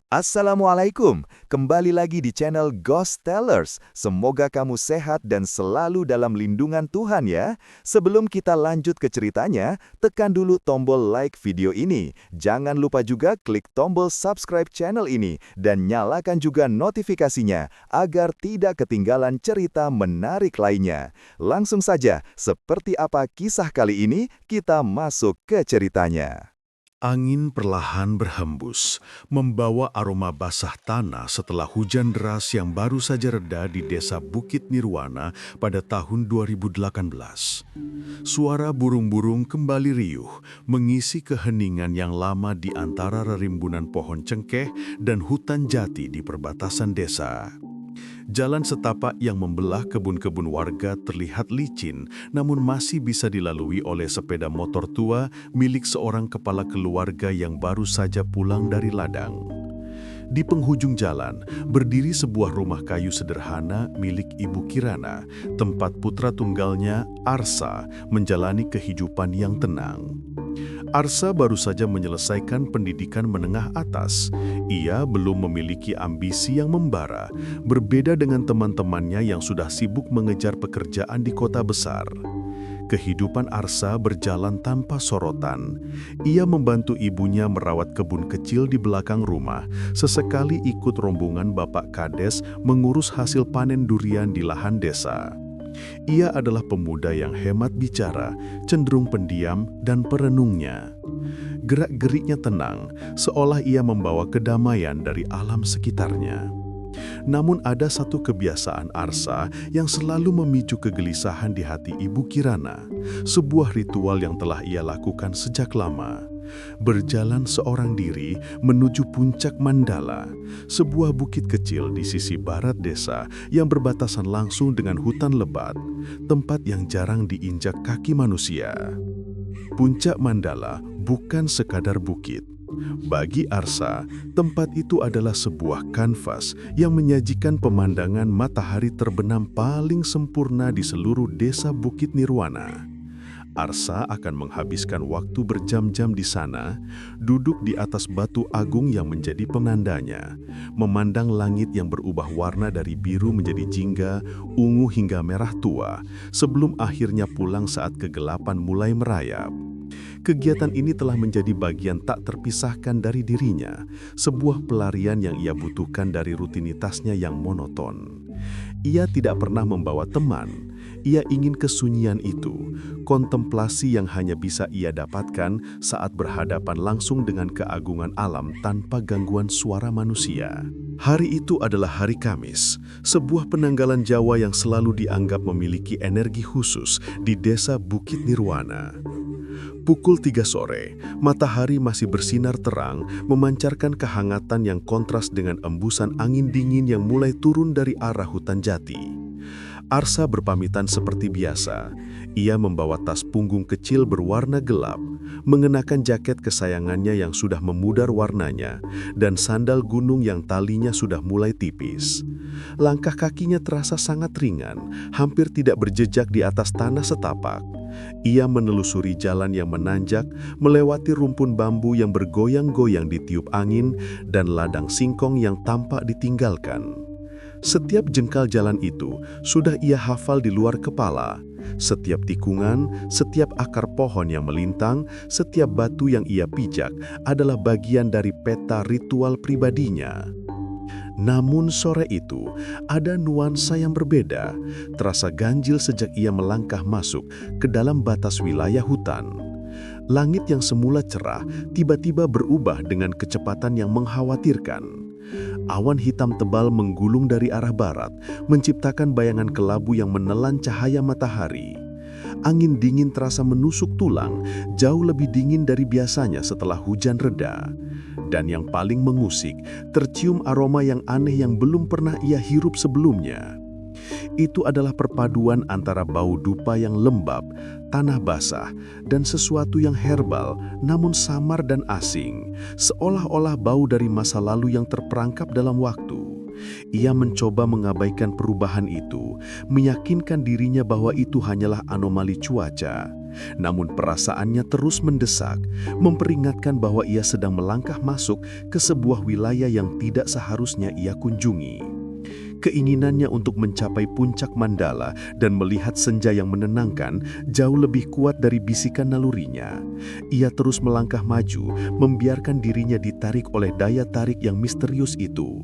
Assalamualaikum, kembali lagi di channel Ghost Tellers. Semoga kamu sehat dan selalu dalam lindungan Tuhan ya. Sebelum kita lanjut ke ceritanya, tekan dulu tombol like video ini. Jangan lupa juga klik tombol subscribe channel ini dan nyalakan juga notifikasinya agar tidak ketinggalan cerita menarik lainnya. Langsung saja, seperti apa kisah kali ini, kita masuk ke ceritanya. Angin perlahan berhembus, membawa aroma basah tanah setelah hujan deras yang baru saja reda di desa Bukit Nirwana pada tahun 2018. Suara burung-burung kembali riuh, mengisi keheningan yang lama di antara rerimbunan pohon cengkeh dan hutan jati di perbatasan desa. Jalan setapak yang membelah kebun-kebun warga terlihat licin, namun masih bisa dilalui oleh sepeda motor tua milik seorang kepala keluarga yang baru saja pulang dari ladang. Di penghujung jalan, berdiri sebuah rumah kayu sederhana milik Ibu Kirana, tempat putra tunggalnya, Arsa, menjalani kehidupan yang tenang. Arsa baru saja menyelesaikan pendidikan menengah atas. Ia belum memiliki ambisi yang membara, berbeda dengan teman-temannya yang sudah sibuk mengejar pekerjaan di kota besar. Kehidupan Arsa berjalan tanpa sorotan. Ia membantu ibunya merawat kebun kecil di belakang rumah, sesekali ikut rombongan Bapak Kades mengurus hasil panen durian di lahan desa. Ia adalah pemuda yang hemat bicara, cenderung pendiam dan perenungnya. Gerak-geriknya tenang, seolah ia membawa kedamaian dari alam sekitarnya. Namun ada satu kebiasaan Arsa yang selalu memicu kegelisahan di hati Ibu Kirana, sebuah ritual yang telah ia lakukan sejak lama. Berjalan seorang diri menuju puncak Mandala, sebuah bukit kecil di sisi barat desa yang berbatasan langsung dengan hutan lebat, tempat yang jarang diinjak kaki manusia. Puncak Mandala bukan sekadar bukit. Bagi Arsa, tempat itu adalah sebuah kanvas yang menyajikan pemandangan matahari terbenam paling sempurna di seluruh desa Bukit Nirwana. Arsa akan menghabiskan waktu berjam-jam di sana, duduk di atas batu agung yang menjadi penandanya, memandang langit yang berubah warna dari biru menjadi jingga, ungu hingga merah tua, sebelum akhirnya pulang saat kegelapan mulai merayap. Kegiatan ini telah menjadi bagian tak terpisahkan dari dirinya, sebuah pelarian yang ia butuhkan dari rutinitasnya yang monoton. Ia tidak pernah membawa teman. Ia ingin kesunyian itu, kontemplasi yang hanya bisa ia dapatkan saat berhadapan langsung dengan keagungan alam tanpa gangguan suara manusia. Hari itu adalah hari Kamis, sebuah penanggalan Jawa yang selalu dianggap memiliki energi khusus di desa Bukit Nirwana. Pukul 3 sore, matahari masih bersinar terang, memancarkan kehangatan yang kontras dengan embusan angin dingin yang mulai turun dari arah hutan jati. Arsa berpamitan seperti biasa. Ia membawa tas punggung kecil berwarna gelap, mengenakan jaket kesayangannya yang sudah memudar warnanya, dan sandal gunung yang talinya sudah mulai tipis. Langkah kakinya terasa sangat ringan, hampir tidak berjejak di atas tanah setapak. Ia menelusuri jalan yang menanjak, melewati rumpun bambu yang bergoyang-goyang ditiup angin, dan ladang singkong yang tampak ditinggalkan. Setiap jengkal jalan itu sudah ia hafal di luar kepala. Setiap tikungan, setiap akar pohon yang melintang, setiap batu yang ia pijak adalah bagian dari peta ritual pribadinya. Namun sore itu, ada nuansa yang berbeda, terasa ganjil sejak ia melangkah masuk ke dalam batas wilayah hutan. Langit yang semula cerah tiba-tiba berubah dengan kecepatan yang mengkhawatirkan. Awan hitam tebal menggulung dari arah barat, menciptakan bayangan kelabu yang menelan cahaya matahari. Angin dingin terasa menusuk tulang, jauh lebih dingin dari biasanya setelah hujan reda. Dan yang paling mengusik, tercium aroma yang aneh yang belum pernah ia hirup sebelumnya. Itu adalah perpaduan antara bau dupa yang lembab, tanah basah, dan sesuatu yang herbal namun samar dan asing, seolah-olah bau dari masa lalu yang terperangkap dalam waktu. Ia mencoba mengabaikan perubahan itu, meyakinkan dirinya bahwa itu hanyalah anomali cuaca. namun perasaannya terus mendesak, memperingatkan bahwa ia sedang melangkah masuk ke sebuah wilayah yang tidak seharusnya ia kunjungi. Keinginannya untuk mencapai puncak Mandala dan melihat senja yang menenangkan jauh lebih kuat dari bisikan nalurinya. Ia terus melangkah maju, membiarkan dirinya ditarik oleh daya tarik yang misterius itu.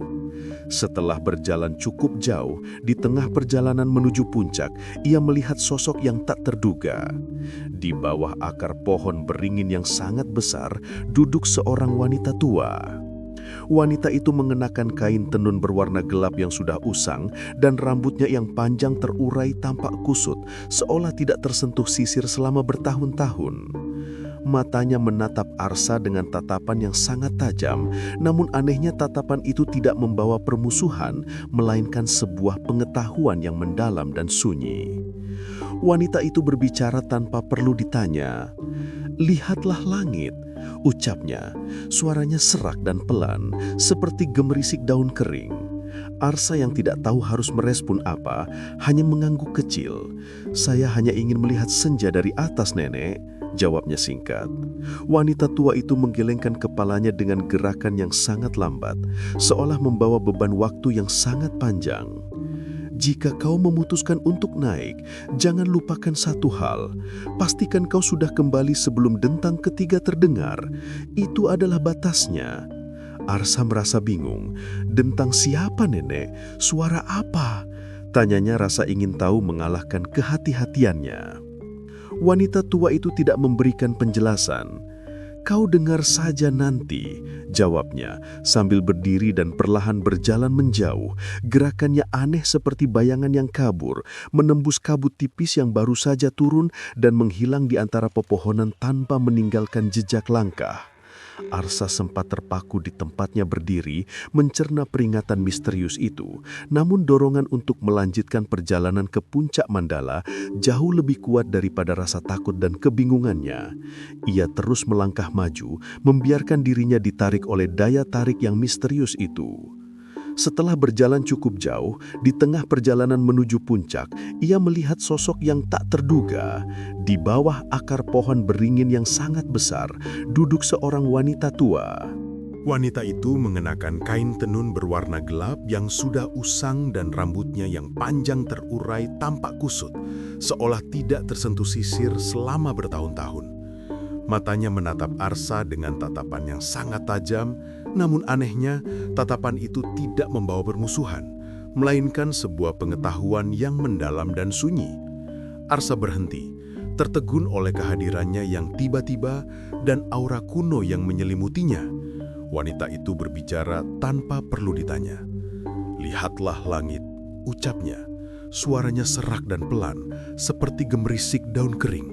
Setelah berjalan cukup jauh, di tengah perjalanan menuju puncak, ia melihat sosok yang tak terduga. Di bawah akar pohon beringin yang sangat besar, duduk seorang wanita tua. Wanita itu mengenakan kain tenun berwarna gelap yang sudah usang dan rambutnya yang panjang terurai tampak kusut, seolah tidak tersentuh sisir selama bertahun-tahun. Matanya menatap Arsa dengan tatapan yang sangat tajam, namun anehnya tatapan itu tidak membawa permusuhan, melainkan sebuah pengetahuan yang mendalam dan sunyi. Wanita itu berbicara tanpa perlu ditanya. "Lihatlah langit," ucapnya. Suaranya serak dan pelan, seperti gemerisik daun kering. Arsa yang tidak tahu harus merespon apa, hanya mengangguk kecil. "Saya hanya ingin melihat senja dari atas, Nenek," jawabnya singkat. Wanita tua itu menggelengkan kepalanya dengan gerakan yang sangat lambat, seolah membawa beban waktu yang sangat panjang. "Jika kau memutuskan untuk naik, jangan lupakan satu hal. Pastikan kau sudah kembali sebelum dentang ketiga terdengar. Itu adalah batasnya." Arsa merasa bingung. "Dentang siapa, Nenek? Suara apa?" tanyanya rasa ingin tahu mengalahkan kehati-hatiannya. Wanita tua itu tidak memberikan penjelasan. "Kau dengar saja nanti," jawabnya, sambil berdiri dan perlahan berjalan menjauh. Gerakannya aneh seperti bayangan yang kabur, menembus kabut tipis yang baru saja turun dan menghilang di antara pepohonan tanpa meninggalkan jejak langkah. Arsa sempat terpaku di tempatnya berdiri, mencerna peringatan misterius itu. Namun dorongan untuk melanjutkan perjalanan ke puncak Mandala jauh lebih kuat daripada rasa takut dan kebingungannya. Ia terus melangkah maju, membiarkan dirinya ditarik oleh daya tarik yang misterius itu. Setelah berjalan cukup jauh, di tengah perjalanan menuju puncak, ia melihat sosok yang tak terduga. Di bawah akar pohon beringin yang sangat besar, duduk seorang wanita tua. Wanita itu mengenakan kain tenun berwarna gelap yang sudah usang dan rambutnya yang panjang terurai tampak kusut, seolah tidak tersentuh sisir selama bertahun-tahun. Matanya menatap Arsa dengan tatapan yang sangat tajam, namun anehnya tatapan itu tidak membawa permusuhan, melainkan sebuah pengetahuan yang mendalam dan sunyi. Arsa berhenti, tertegun oleh kehadirannya yang tiba-tiba dan aura kuno yang menyelimutinya. Wanita itu berbicara tanpa perlu ditanya. "Lihatlah langit," ucapnya. Suaranya serak dan pelan, seperti gemerisik daun kering.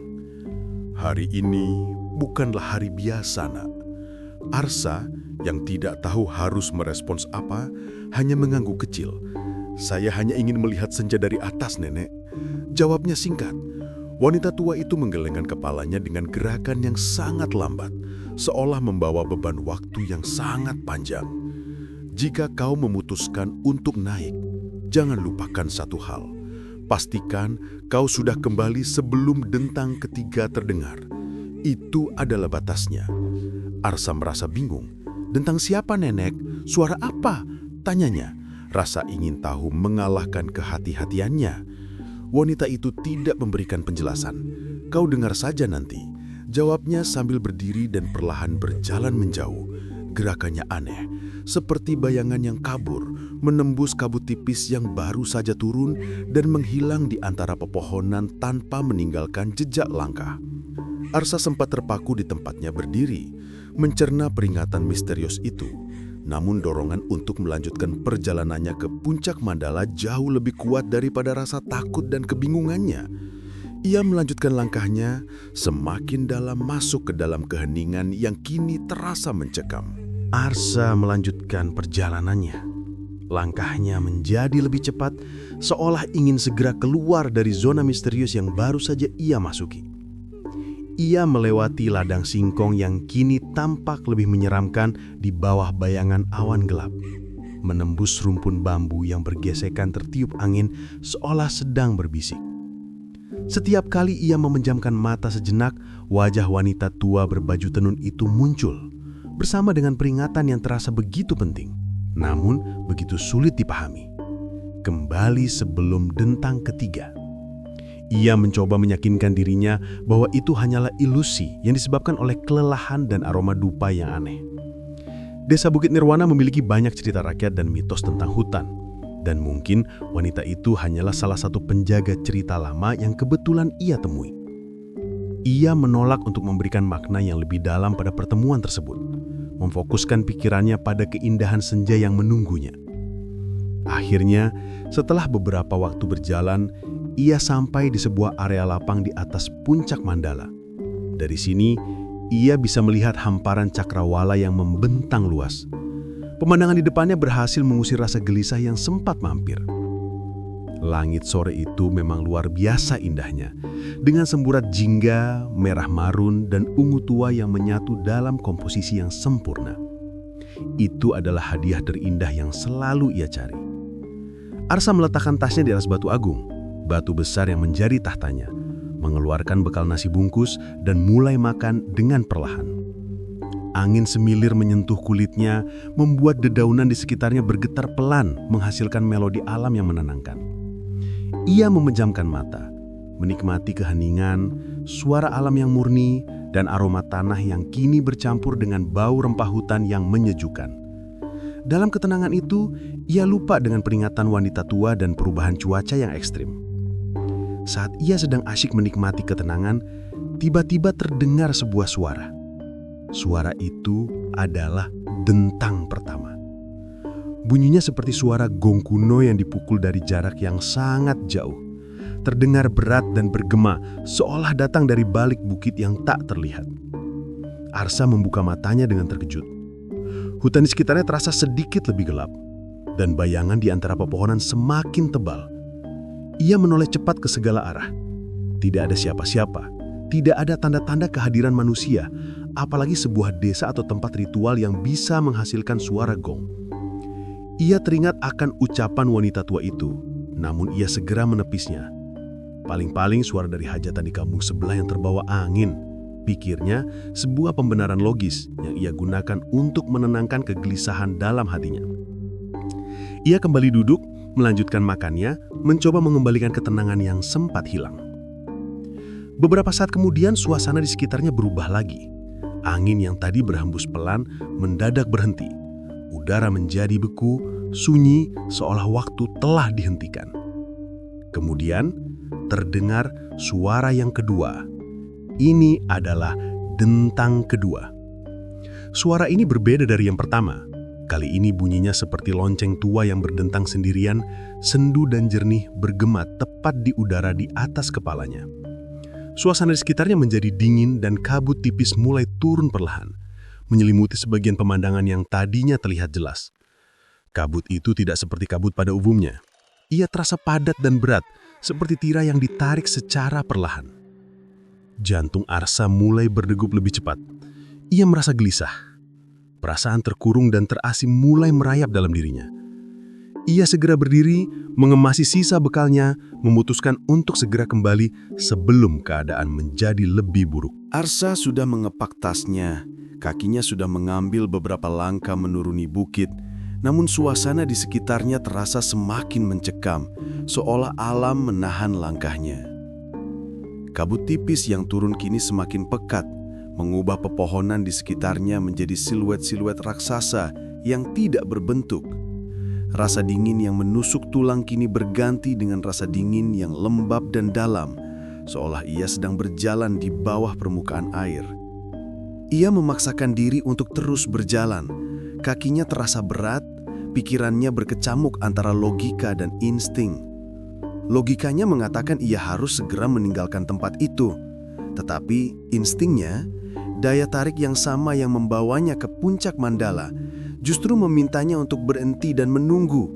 "Hari ini bukanlah hari biasa, Nak." Arsa, yang tidak tahu harus merespons apa, hanya mengangguk kecil. "Saya hanya ingin melihat senja dari atas, Nenek," jawabnya singkat. Wanita tua itu menggelengkan kepalanya dengan gerakan yang sangat lambat, seolah membawa beban waktu yang sangat panjang. "Jika kau memutuskan untuk naik, jangan lupakan satu hal. Pastikan kau sudah kembali sebelum dentang ketiga terdengar. Itu adalah batasnya." Arsa merasa bingung. "Dentang siapa, Nenek? Suara apa?" tanyanya. Rasa ingin tahu mengalahkan kehati-hatiannya. Wanita itu tidak memberikan penjelasan. "Kau dengar saja nanti," jawabnya sambil berdiri dan perlahan berjalan menjauh. Gerakannya aneh, seperti bayangan yang kabur, menembus kabut tipis yang baru saja turun dan menghilang di antara pepohonan tanpa meninggalkan jejak langkah. Arsa sempat terpaku di tempatnya berdiri, mencerna peringatan misterius itu. Namun dorongan untuk melanjutkan perjalanannya ke puncak Mandala jauh lebih kuat daripada rasa takut dan kebingungannya. Ia melanjutkan langkahnya, semakin dalam masuk ke dalam keheningan yang kini terasa mencekam. Arsa melanjutkan perjalanannya. Langkahnya menjadi lebih cepat, seolah ingin segera keluar dari zona misterius yang baru saja ia masuki. Ia melewati ladang singkong yang kini tampak lebih menyeramkan di bawah bayangan awan gelap. Menembus rumpun bambu yang bergesekan tertiup angin seolah sedang berbisik. Setiap kali ia memejamkan mata sejenak, wajah wanita tua berbaju tenun itu muncul, bersama dengan peringatan yang terasa begitu penting, namun begitu sulit dipahami. Kembali sebelum dentang ketiga. Ia mencoba meyakinkan dirinya bahwa itu hanyalah ilusi yang disebabkan oleh kelelahan dan aroma dupa yang aneh. Desa Bukit Nirwana memiliki banyak cerita rakyat dan mitos tentang hutan. Dan mungkin wanita itu hanyalah salah satu penjaga cerita lama yang kebetulan ia temui. Ia menolak untuk memberikan makna yang lebih dalam pada pertemuan tersebut, memfokuskan pikirannya pada keindahan senja yang menunggunya. Akhirnya, setelah beberapa waktu berjalan, ia sampai di sebuah area lapang di atas puncak Mandala. Dari sini, ia bisa melihat hamparan cakrawala yang membentang luas. Pemandangan di depannya berhasil mengusir rasa gelisah yang sempat mampir. Langit sore itu memang luar biasa indahnya, dengan semburat jingga, merah marun, dan ungu tua yang menyatu dalam komposisi yang sempurna. Itu adalah hadiah terindah yang selalu ia cari. Arsa meletakkan tasnya di atas batu agung, batu besar yang menjadi tahtanya, mengeluarkan bekal nasi bungkus, dan mulai makan dengan perlahan. Angin semilir menyentuh kulitnya, membuat dedaunan di sekitarnya bergetar pelan, menghasilkan melodi alam yang menenangkan. Ia memejamkan mata, menikmati keheningan, suara alam yang murni, dan aroma tanah yang kini bercampur dengan bau rempah hutan yang menyejukkan. Dalam ketenangan itu, ia lupa dengan peringatan wanita tua dan perubahan cuaca yang ekstrim. Saat ia sedang asyik menikmati ketenangan, tiba-tiba terdengar sebuah suara. Suara itu adalah dentang pertama. Bunyinya seperti suara gong kuno yang dipukul dari jarak yang sangat jauh. Terdengar berat dan bergema, seolah datang dari balik bukit yang tak terlihat. Arsa membuka matanya dengan terkejut. Hutan di sekitarnya terasa sedikit lebih gelap, dan bayangan di antara pepohonan semakin tebal. Ia menoleh cepat ke segala arah. Tidak ada siapa-siapa, tidak ada tanda-tanda kehadiran manusia, apalagi sebuah desa atau tempat ritual yang bisa menghasilkan suara gong. Ia teringat akan ucapan wanita tua itu, namun ia segera menepisnya. Paling-paling suara dari hajatan di kampung sebelah yang terbawa angin, pikirnya sebuah pembenaran logis yang ia gunakan untuk menenangkan kegelisahan dalam hatinya. Ia kembali duduk, melanjutkan makannya, mencoba mengembalikan ketenangan yang sempat hilang. Beberapa saat kemudian suasana di sekitarnya berubah lagi. Angin yang tadi berhembus pelan mendadak berhenti. Udara menjadi beku, sunyi, seolah waktu telah dihentikan. Kemudian terdengar suara yang kedua. Ini adalah dentang kedua. Suara ini berbeda dari yang pertama. Kali ini bunyinya seperti lonceng tua yang berdentang sendirian, sendu dan jernih bergema tepat di udara di atas kepalanya. Suasana di sekitarnya menjadi dingin dan kabut tipis mulai turun perlahan, menyelimuti sebagian pemandangan yang tadinya terlihat jelas. Kabut itu tidak seperti kabut pada umumnya. Ia terasa padat dan berat, seperti tirai yang ditarik secara perlahan. Jantung Arsa mulai berdegup lebih cepat. Ia merasa gelisah. Perasaan terkurung dan terasing mulai merayap dalam dirinya. Ia segera berdiri, mengemasi sisa bekalnya, memutuskan untuk segera kembali sebelum keadaan menjadi lebih buruk. Arsa sudah mengepak tasnya, kakinya sudah mengambil beberapa langkah menuruni bukit, namun suasana di sekitarnya terasa semakin mencekam, seolah alam menahan langkahnya. Kabut tipis yang turun kini semakin pekat, mengubah pepohonan di sekitarnya menjadi siluet-siluet raksasa yang tidak berbentuk. Rasa dingin yang menusuk tulang kini berganti dengan rasa dingin yang lembab dan dalam, seolah ia sedang berjalan di bawah permukaan air. Ia memaksakan diri untuk terus berjalan. Kakinya terasa berat, pikirannya berkecamuk antara logika dan insting. Logikanya mengatakan ia harus segera meninggalkan tempat itu, tetapi instingnya, daya tarik yang sama yang membawanya ke puncak Mandala, justru memintanya untuk berhenti dan menunggu.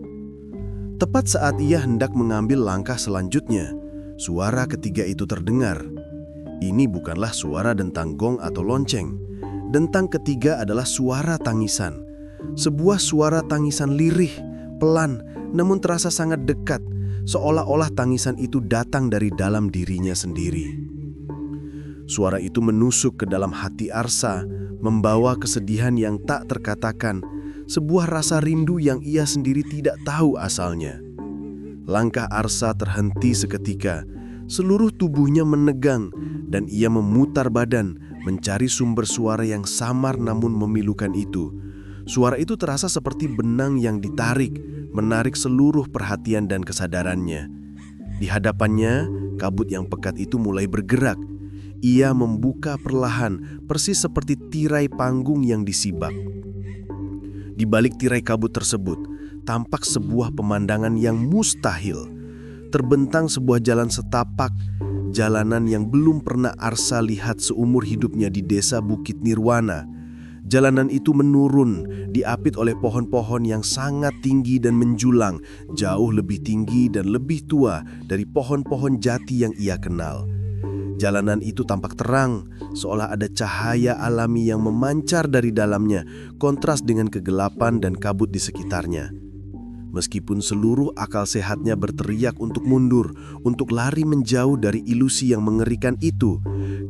Tepat saat ia hendak mengambil langkah selanjutnya, suara ketiga itu terdengar. Ini bukanlah suara dentang gong atau lonceng. Dentang ketiga adalah suara tangisan. Sebuah suara tangisan lirih, pelan, namun terasa sangat dekat, seolah-olah tangisan itu datang dari dalam dirinya sendiri. Suara itu menusuk ke dalam hati Arsa, membawa kesedihan yang tak terkatakan, sebuah rasa rindu yang ia sendiri tidak tahu asalnya. Langkah Arsa terhenti seketika, seluruh tubuhnya menegang, dan ia memutar badan, mencari sumber suara yang samar namun memilukan itu. Suara itu terasa seperti benang yang ditarik, menarik seluruh perhatian dan kesadarannya. Di hadapannya, kabut yang pekat itu mulai bergerak. Ia membuka perlahan, persis seperti tirai panggung yang disibak. Di balik tirai kabut tersebut, tampak sebuah pemandangan yang mustahil. Terbentang sebuah jalan setapak, jalanan yang belum pernah Arsa lihat seumur hidupnya di desa Bukit Nirwana. Jalanan itu menurun, diapit oleh pohon-pohon yang sangat tinggi dan menjulang, jauh lebih tinggi dan lebih tua dari pohon-pohon jati yang ia kenal. Jalanan itu tampak terang, seolah ada cahaya alami yang memancar dari dalamnya, kontras dengan kegelapan dan kabut di sekitarnya. Meskipun seluruh akal sehatnya berteriak untuk mundur, untuk lari menjauh dari ilusi yang mengerikan itu,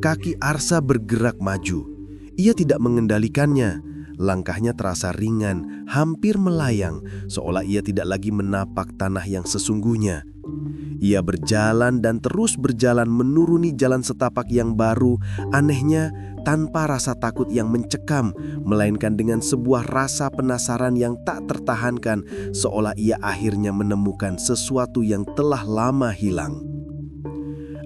kaki Arsa bergerak maju. Ia tidak mengendalikannya. Langkahnya terasa ringan, hampir melayang, seolah ia tidak lagi menapak tanah yang sesungguhnya. Ia berjalan dan terus berjalan menuruni jalan setapak yang baru, anehnya tanpa rasa takut yang mencekam, melainkan dengan sebuah rasa penasaran yang tak tertahankan, seolah ia akhirnya menemukan sesuatu yang telah lama hilang.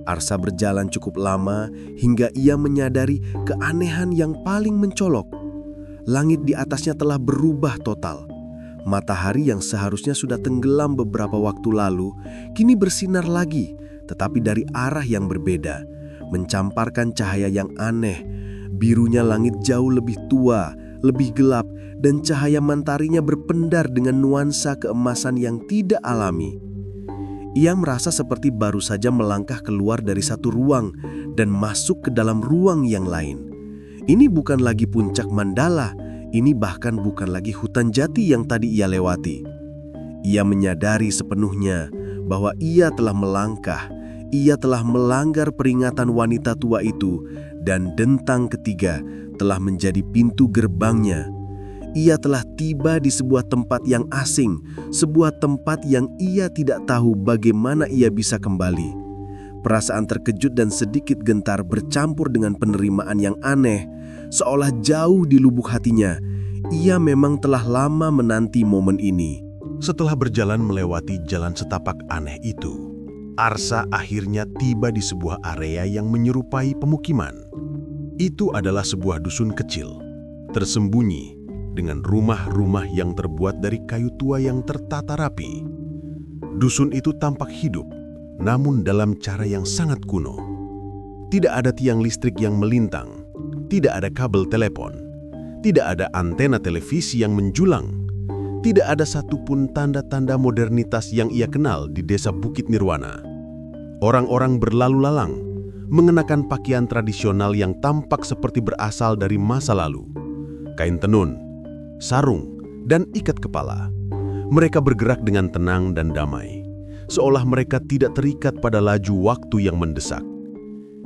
Arsa berjalan cukup lama hingga ia menyadari keanehan yang paling mencolok. Langit di atasnya telah berubah total. Matahari yang seharusnya sudah tenggelam beberapa waktu lalu, kini bersinar lagi, tetapi dari arah yang berbeda, mencamparkan cahaya yang aneh. Birunya langit jauh lebih tua, lebih gelap, dan cahaya mentarinya berpendar dengan nuansa keemasan yang tidak alami. Ia merasa seperti baru saja melangkah keluar dari satu ruang dan masuk ke dalam ruang yang lain. Ini bukan lagi puncak Mandala, ini bahkan bukan lagi hutan jati yang tadi ia lewati. Ia menyadari sepenuhnya bahwa ia telah melangkah, ia telah melanggar peringatan wanita tua itu, dan dentang ketiga telah menjadi pintu gerbangnya. Ia telah tiba di sebuah tempat yang asing, sebuah tempat yang ia tidak tahu bagaimana ia bisa kembali. Perasaan terkejut dan sedikit gentar bercampur dengan penerimaan yang aneh, seolah jauh di lubuk hatinya. Ia memang telah lama menanti momen ini. Setelah berjalan melewati jalan setapak aneh itu, Arsa akhirnya tiba di sebuah area yang menyerupai pemukiman. Itu adalah sebuah dusun kecil, tersembunyi dengan rumah-rumah yang terbuat dari kayu tua yang tertata rapi. Dusun itu tampak hidup, namun dalam cara yang sangat kuno. Tidak ada tiang listrik yang melintang, tidak ada kabel telepon, tidak ada antena televisi yang menjulang, tidak ada satupun tanda-tanda modernitas yang ia kenal di desa Bukit Nirwana. Orang-orang berlalu lalang, mengenakan pakaian tradisional yang tampak seperti berasal dari masa lalu. Kain tenun, sarung, dan ikat kepala. Mereka bergerak dengan tenang dan damai, seolah mereka tidak terikat pada laju waktu yang mendesak.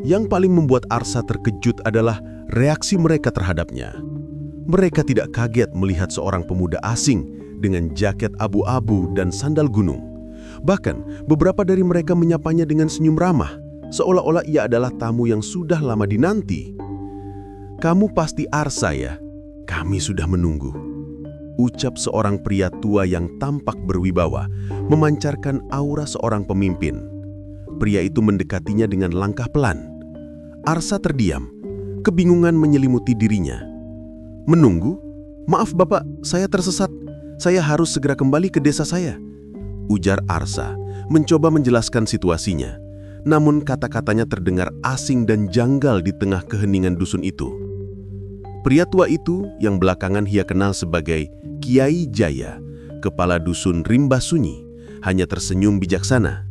Yang paling membuat Arsa terkejut adalah reaksi mereka terhadapnya. Mereka tidak kaget melihat seorang pemuda asing dengan jaket abu-abu dan sandal gunung. Bahkan, beberapa dari mereka menyapanya dengan senyum ramah, seolah-olah ia adalah tamu yang sudah lama dinanti. "Kamu pasti Arsa ya? Kami sudah menunggu," ucap seorang pria tua yang tampak berwibawa, memancarkan aura seorang pemimpin. Pria itu mendekatinya dengan langkah pelan. Arsa terdiam, kebingungan menyelimuti dirinya. "Menunggu? Maaf Bapak, saya tersesat. Saya harus segera kembali ke desa saya," ujar Arsa, mencoba menjelaskan situasinya. Namun kata-katanya terdengar asing dan janggal di tengah keheningan dusun itu. Pria tua itu yang belakangan ia kenal sebagai Kiai Jaya, kepala dusun Rimba Sunyi, hanya tersenyum bijaksana.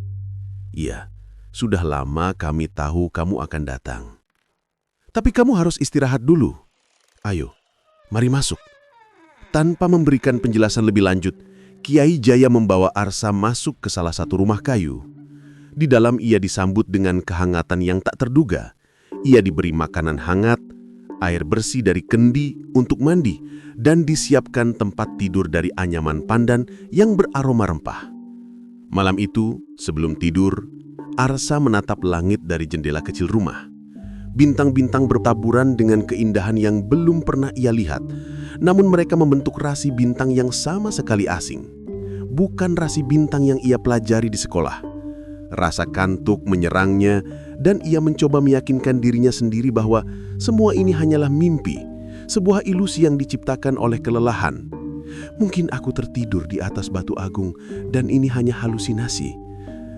"Iya, sudah lama kami tahu kamu akan datang. Tapi kamu harus istirahat dulu. Ayo, mari masuk." Tanpa memberikan penjelasan lebih lanjut, Kiai Jaya membawa Arsa masuk ke salah satu rumah kayu. Di dalam ia disambut dengan kehangatan yang tak terduga. Ia diberi makanan hangat, air bersih dari kendi untuk mandi, dan disiapkan tempat tidur dari anyaman pandan yang beraroma rempah. Malam itu, sebelum tidur, Arsa menatap langit dari jendela kecil rumah. Bintang-bintang bertaburan dengan keindahan yang belum pernah ia lihat, namun mereka membentuk rasi bintang yang sama sekali asing. Bukan rasi bintang yang ia pelajari di sekolah. Rasa kantuk menyerangnya, dan ia mencoba meyakinkan dirinya sendiri bahwa semua ini hanyalah mimpi, sebuah ilusi yang diciptakan oleh kelelahan. Mungkin aku tertidur di atas batu agung, dan ini hanya halusinasi.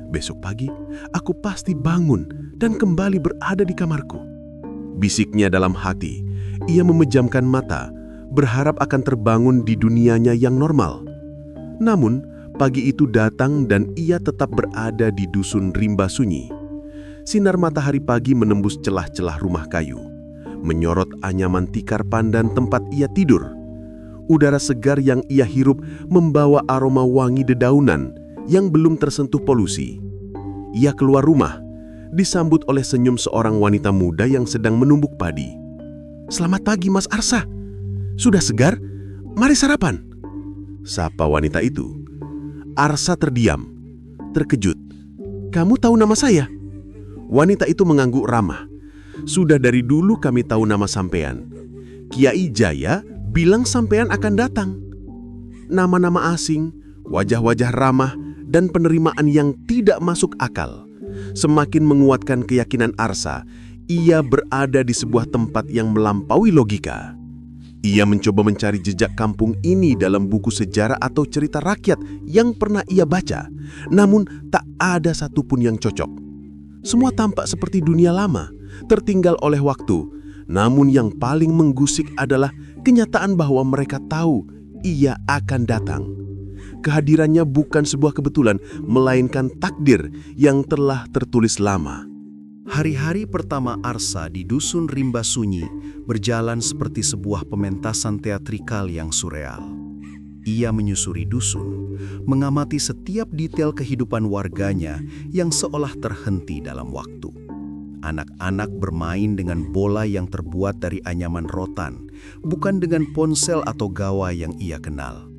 Besok pagi, aku pasti bangun dan kembali berada di kamarku. Bisiknya dalam hati, ia memejamkan mata, berharap akan terbangun di dunianya yang normal. Namun, pagi itu datang dan ia tetap berada di dusun rimba sunyi. Sinar matahari pagi menembus celah-celah rumah kayu, menyorot anyaman tikar pandan tempat ia tidur. Udara segar yang ia hirup membawa aroma wangi dedaunan yang belum tersentuh polusi. Ia keluar rumah, disambut oleh senyum seorang wanita muda yang sedang menumbuk padi. "Selamat pagi, Mas Arsa. Sudah segar? Mari sarapan," sapa wanita itu. Arsa terdiam, terkejut. "Kamu tahu nama saya?" Wanita itu mengangguk ramah. "Sudah dari dulu kami tahu nama sampean. Kiai Jaya bilang sampean akan datang." Nama-nama asing, wajah-wajah ramah, dan penerimaan yang tidak masuk akal semakin menguatkan keyakinan Arsa. Ia berada di sebuah tempat yang melampaui logika. Ia mencoba mencari jejak kampung ini dalam buku sejarah atau cerita rakyat yang pernah ia baca, namun tak ada satupun yang cocok. Semua tampak seperti dunia lama, tertinggal oleh waktu. Namun yang paling menggusik adalah kenyataan bahwa mereka tahu ia akan datang. Kehadirannya bukan sebuah kebetulan, melainkan takdir yang telah tertulis lama. Hari-hari pertama Arsa di dusun rimba sunyi berjalan seperti sebuah pementasan teatrikal yang surreal. Ia menyusuri dusun, mengamati setiap detail kehidupan warganya yang seolah terhenti dalam waktu. Anak-anak bermain dengan bola yang terbuat dari anyaman rotan, bukan dengan ponsel atau gawai yang ia kenal.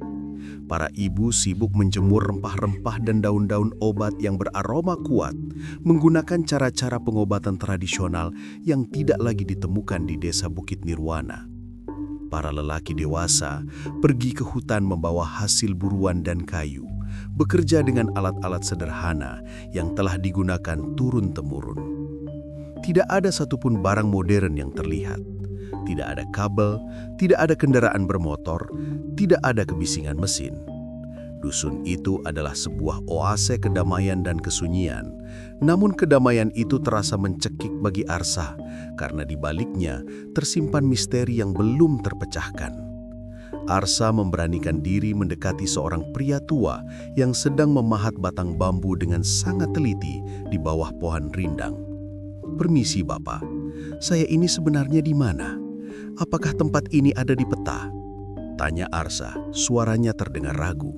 Para ibu sibuk menjemur rempah-rempah dan daun-daun obat yang beraroma kuat, menggunakan cara-cara pengobatan tradisional yang tidak lagi ditemukan di desa Bukit Nirwana. Para lelaki dewasa pergi ke hutan membawa hasil buruan dan kayu, bekerja dengan alat-alat sederhana yang telah digunakan turun-temurun. Tidak ada satupun barang modern yang terlihat. Tidak ada kabel, tidak ada kendaraan bermotor, tidak ada kebisingan mesin. Dusun itu adalah sebuah oase kedamaian dan kesunyian. Namun kedamaian itu terasa mencekik bagi Arsa, karena di baliknya tersimpan misteri yang belum terpecahkan. Arsa memberanikan diri mendekati seorang pria tua yang sedang memahat batang bambu dengan sangat teliti di bawah pohon rindang. "Permisi, Bapak. Saya ini sebenarnya di mana? Apakah tempat ini ada di peta?" tanya Arsa, suaranya terdengar ragu.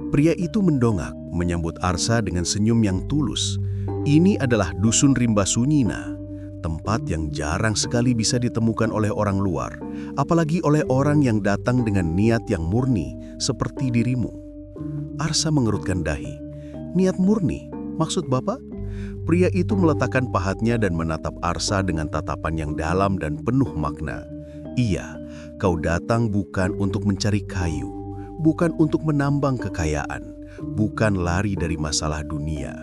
Pria itu mendongak, menyambut Arsa dengan senyum yang tulus. Ini adalah dusun rimba sunyi, tempat yang jarang sekali bisa ditemukan oleh orang luar, apalagi oleh orang yang datang dengan niat yang murni seperti dirimu. Arsa mengerutkan dahi. "Niat murni? Maksud Bapak?" Pria itu meletakkan pahatnya dan menatap Arsa dengan tatapan yang dalam dan penuh makna. "Iya, kau datang bukan untuk mencari kayu, bukan untuk menambang kekayaan, bukan lari dari masalah dunia.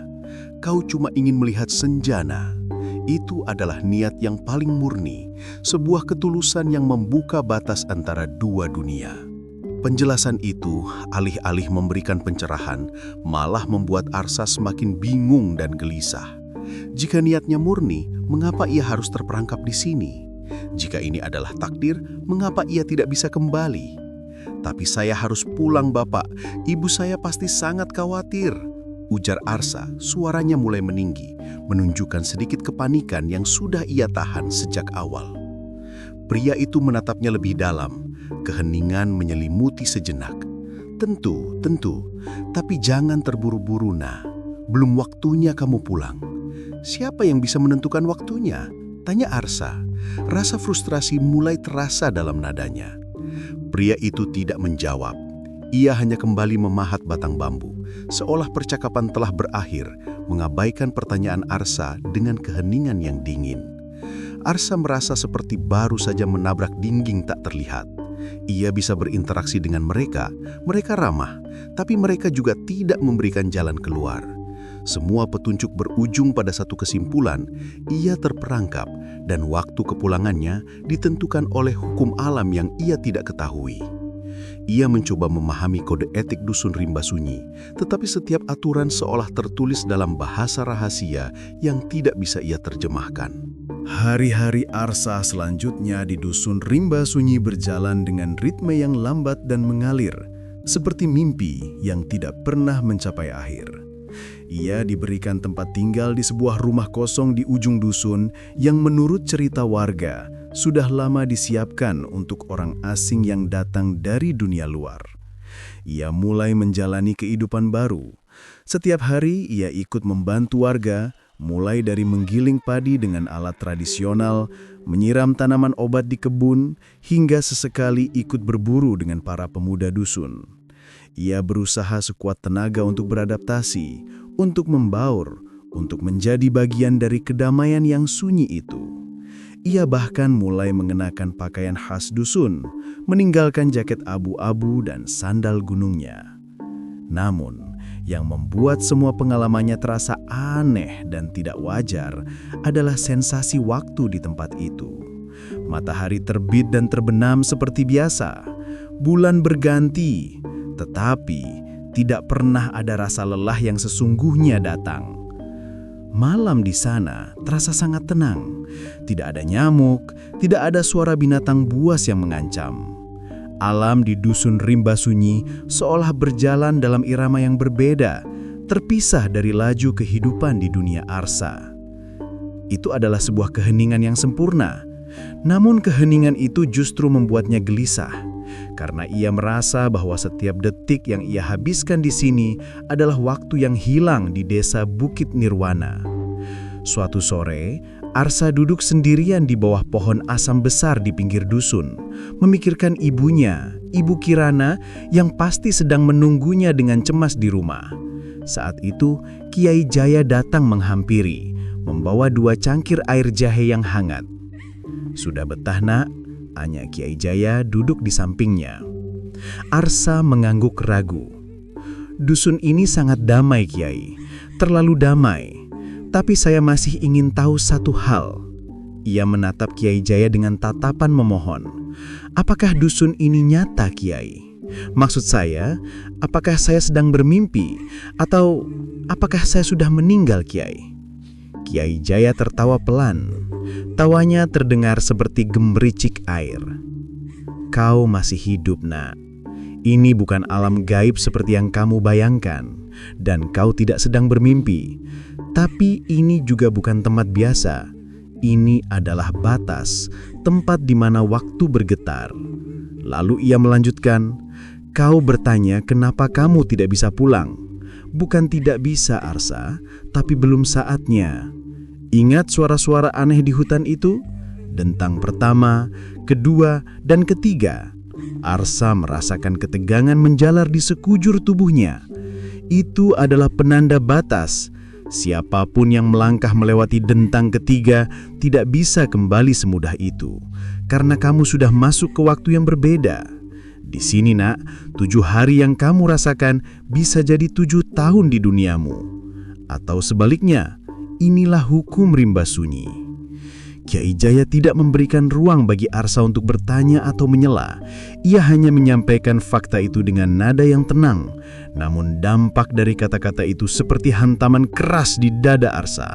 Kau cuma ingin melihat senjana. Itu adalah niat yang paling murni, sebuah ketulusan yang membuka batas antara dua dunia." Penjelasan itu, alih-alih memberikan pencerahan, malah membuat Arsa semakin bingung dan gelisah. Jika niatnya murni, mengapa ia harus terperangkap di sini? Jika ini adalah takdir, mengapa ia tidak bisa kembali? "Tapi saya harus pulang, Bapak. Ibu saya pasti sangat khawatir," ujar Arsa. Suaranya mulai meninggi, menunjukkan sedikit kepanikan yang sudah ia tahan sejak awal. Pria itu menatapnya lebih dalam. Keheningan menyelimuti sejenak. Tentu, tapi jangan terburu-buru, Nak. Belum waktunya kamu pulang. Siapa yang bisa menentukan waktunya? Tanya Arsa. Rasa frustrasi mulai terasa dalam nadanya. Pria itu tidak menjawab. Ia hanya kembali memahat batang bambu, seolah percakapan telah berakhir, mengabaikan pertanyaan Arsa dengan keheningan yang dingin. Arsa merasa seperti baru saja menabrak dinding tak terlihat. Ia bisa berinteraksi dengan mereka ramah, tapi mereka juga tidak memberikan jalan keluar. Semua petunjuk berujung pada satu kesimpulan, ia terperangkap dan waktu kepulangannya ditentukan oleh hukum alam yang ia tidak ketahui. Ia mencoba memahami kode etik dusun rimba sunyi, tetapi setiap aturan seolah tertulis dalam bahasa rahasia yang tidak bisa ia terjemahkan. Hari-hari Arsa selanjutnya di dusun rimba sunyi berjalan dengan ritme yang lambat dan mengalir, seperti mimpi yang tidak pernah mencapai akhir. Ia diberikan tempat tinggal di sebuah rumah kosong di ujung dusun yang menurut cerita warga sudah lama disiapkan untuk orang asing yang datang dari dunia luar. Ia mulai menjalani kehidupan baru. Setiap hari ia ikut membantu warga, mulai dari menggiling padi dengan alat tradisional, menyiram tanaman obat di kebun, hingga sesekali ikut berburu dengan para pemuda dusun. Ia berusaha sekuat tenaga untuk beradaptasi, untuk membaur, untuk menjadi bagian dari kedamaian yang sunyi itu. Ia bahkan mulai mengenakan pakaian khas dusun, meninggalkan jaket abu-abu dan sandal gunungnya. Namun, yang membuat semua pengalamannya terasa aneh dan tidak wajar adalah sensasi waktu di tempat itu. Matahari terbit dan terbenam seperti biasa. Bulan berganti, tetapi tidak pernah ada rasa lelah yang sesungguhnya datang. Malam di sana terasa sangat tenang. Tidak ada nyamuk, tidak ada suara binatang buas yang mengancam. Alam di dusun rimba sunyi seolah berjalan dalam irama yang berbeda, terpisah dari laju kehidupan di dunia Arsa. Itu adalah sebuah keheningan yang sempurna. Namun keheningan itu justru membuatnya gelisah, karena ia merasa bahwa setiap detik yang ia habiskan di sini adalah waktu yang hilang di desa Bukit Nirwana. Suatu sore, Arsa duduk sendirian di bawah pohon asam besar di pinggir dusun, memikirkan ibunya, Ibu Kirana, yang pasti sedang menunggunya dengan cemas di rumah. Saat itu, Kiai Jaya datang menghampiri, membawa 2 cangkir air jahe yang hangat. "Sudah betah, Nak?" tanya Kiai Jaya duduk di sampingnya. Arsa mengangguk ragu. "Dusun ini sangat damai, Kiai. Terlalu damai. Tapi saya masih ingin tahu satu hal." Ia menatap Kiai Jaya dengan tatapan memohon. "Apakah dusun ini nyata, Kiai? Maksud saya, apakah saya sedang bermimpi? Atau apakah saya sudah meninggal, Kiai?" Kiai Jaya tertawa pelan. Tawanya terdengar seperti gemericik air. "Kau masih hidup, Nak. Ini bukan alam gaib seperti yang kamu bayangkan, dan kau tidak sedang bermimpi. Tapi ini juga bukan tempat biasa. Ini adalah batas, tempat di mana waktu bergetar." Lalu ia melanjutkan, "Kau bertanya kenapa kamu tidak bisa pulang. Bukan tidak bisa, Arsa, tapi belum saatnya. Ingat suara-suara aneh di hutan itu? Dentang pertama, kedua, dan ketiga." Arsa merasakan ketegangan menjalar di sekujur tubuhnya. Itu adalah penanda batas. Siapapun yang melangkah melewati dentang ketiga tidak bisa kembali semudah itu, karena kamu sudah masuk ke waktu yang berbeda. Di sini, Nak, 7 hari yang kamu rasakan bisa jadi 7 tahun di duniamu. Atau sebaliknya, inilah hukum rimba sunyi. Kiai Jaya tidak memberikan ruang bagi Arsa untuk bertanya atau menyela. Ia hanya menyampaikan fakta itu dengan nada yang tenang. Namun dampak dari kata-kata itu seperti hantaman keras di dada Arsa.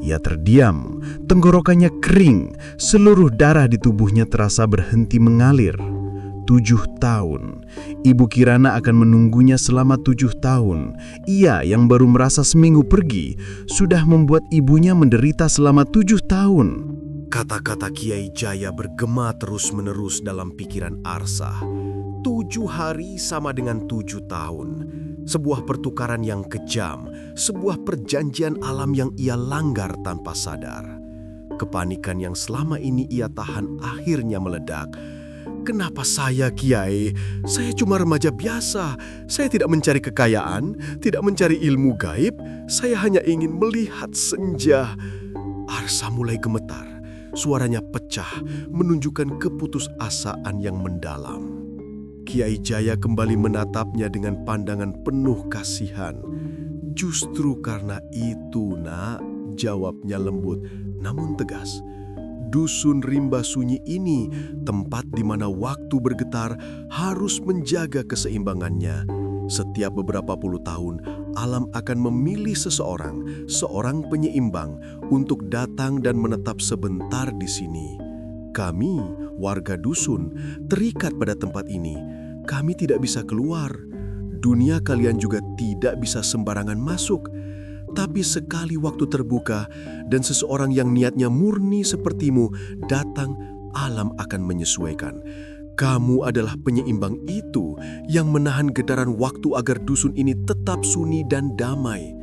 Ia terdiam, tenggorokannya kering, seluruh darah di tubuhnya terasa berhenti mengalir. 7 tahun. Ibu Kirana akan menunggunya selama 7 tahun. Ia yang baru merasa seminggu pergi, sudah membuat ibunya menderita selama 7 tahun. Kata-kata Kiai Jaya bergema terus-menerus dalam pikiran Arsa. 7 7 hari sama dengan 7 tahun. Sebuah pertukaran yang kejam, sebuah perjanjian alam yang ia langgar tanpa sadar. Kepanikan yang selama ini ia tahan akhirnya meledak. Kenapa saya, Kiai? Saya cuma remaja biasa. Saya tidak mencari kekayaan, tidak mencari ilmu gaib. Saya hanya ingin melihat senja. Arsa mulai gemetar. Suaranya pecah, menunjukkan keputusasaan yang mendalam. Kiai Jaya kembali menatapnya dengan pandangan penuh kasihan. Justru karena itu, Nak, jawabnya lembut namun tegas. Dusun Rimba Sunyi ini tempat di mana waktu bergetar harus menjaga keseimbangannya. Setiap beberapa puluh tahun, alam akan memilih seorang penyeimbang untuk datang dan menetap sebentar di sini. Kami, warga dusun, terikat pada tempat ini. Kami tidak bisa keluar. Dunia kalian juga tidak bisa sembarangan masuk. Tapi sekali waktu terbuka dan seseorang yang niatnya murni sepertimu datang, alam akan menyesuaikan. Kamu adalah penyeimbang itu yang menahan getaran waktu agar dusun ini tetap sunyi dan damai.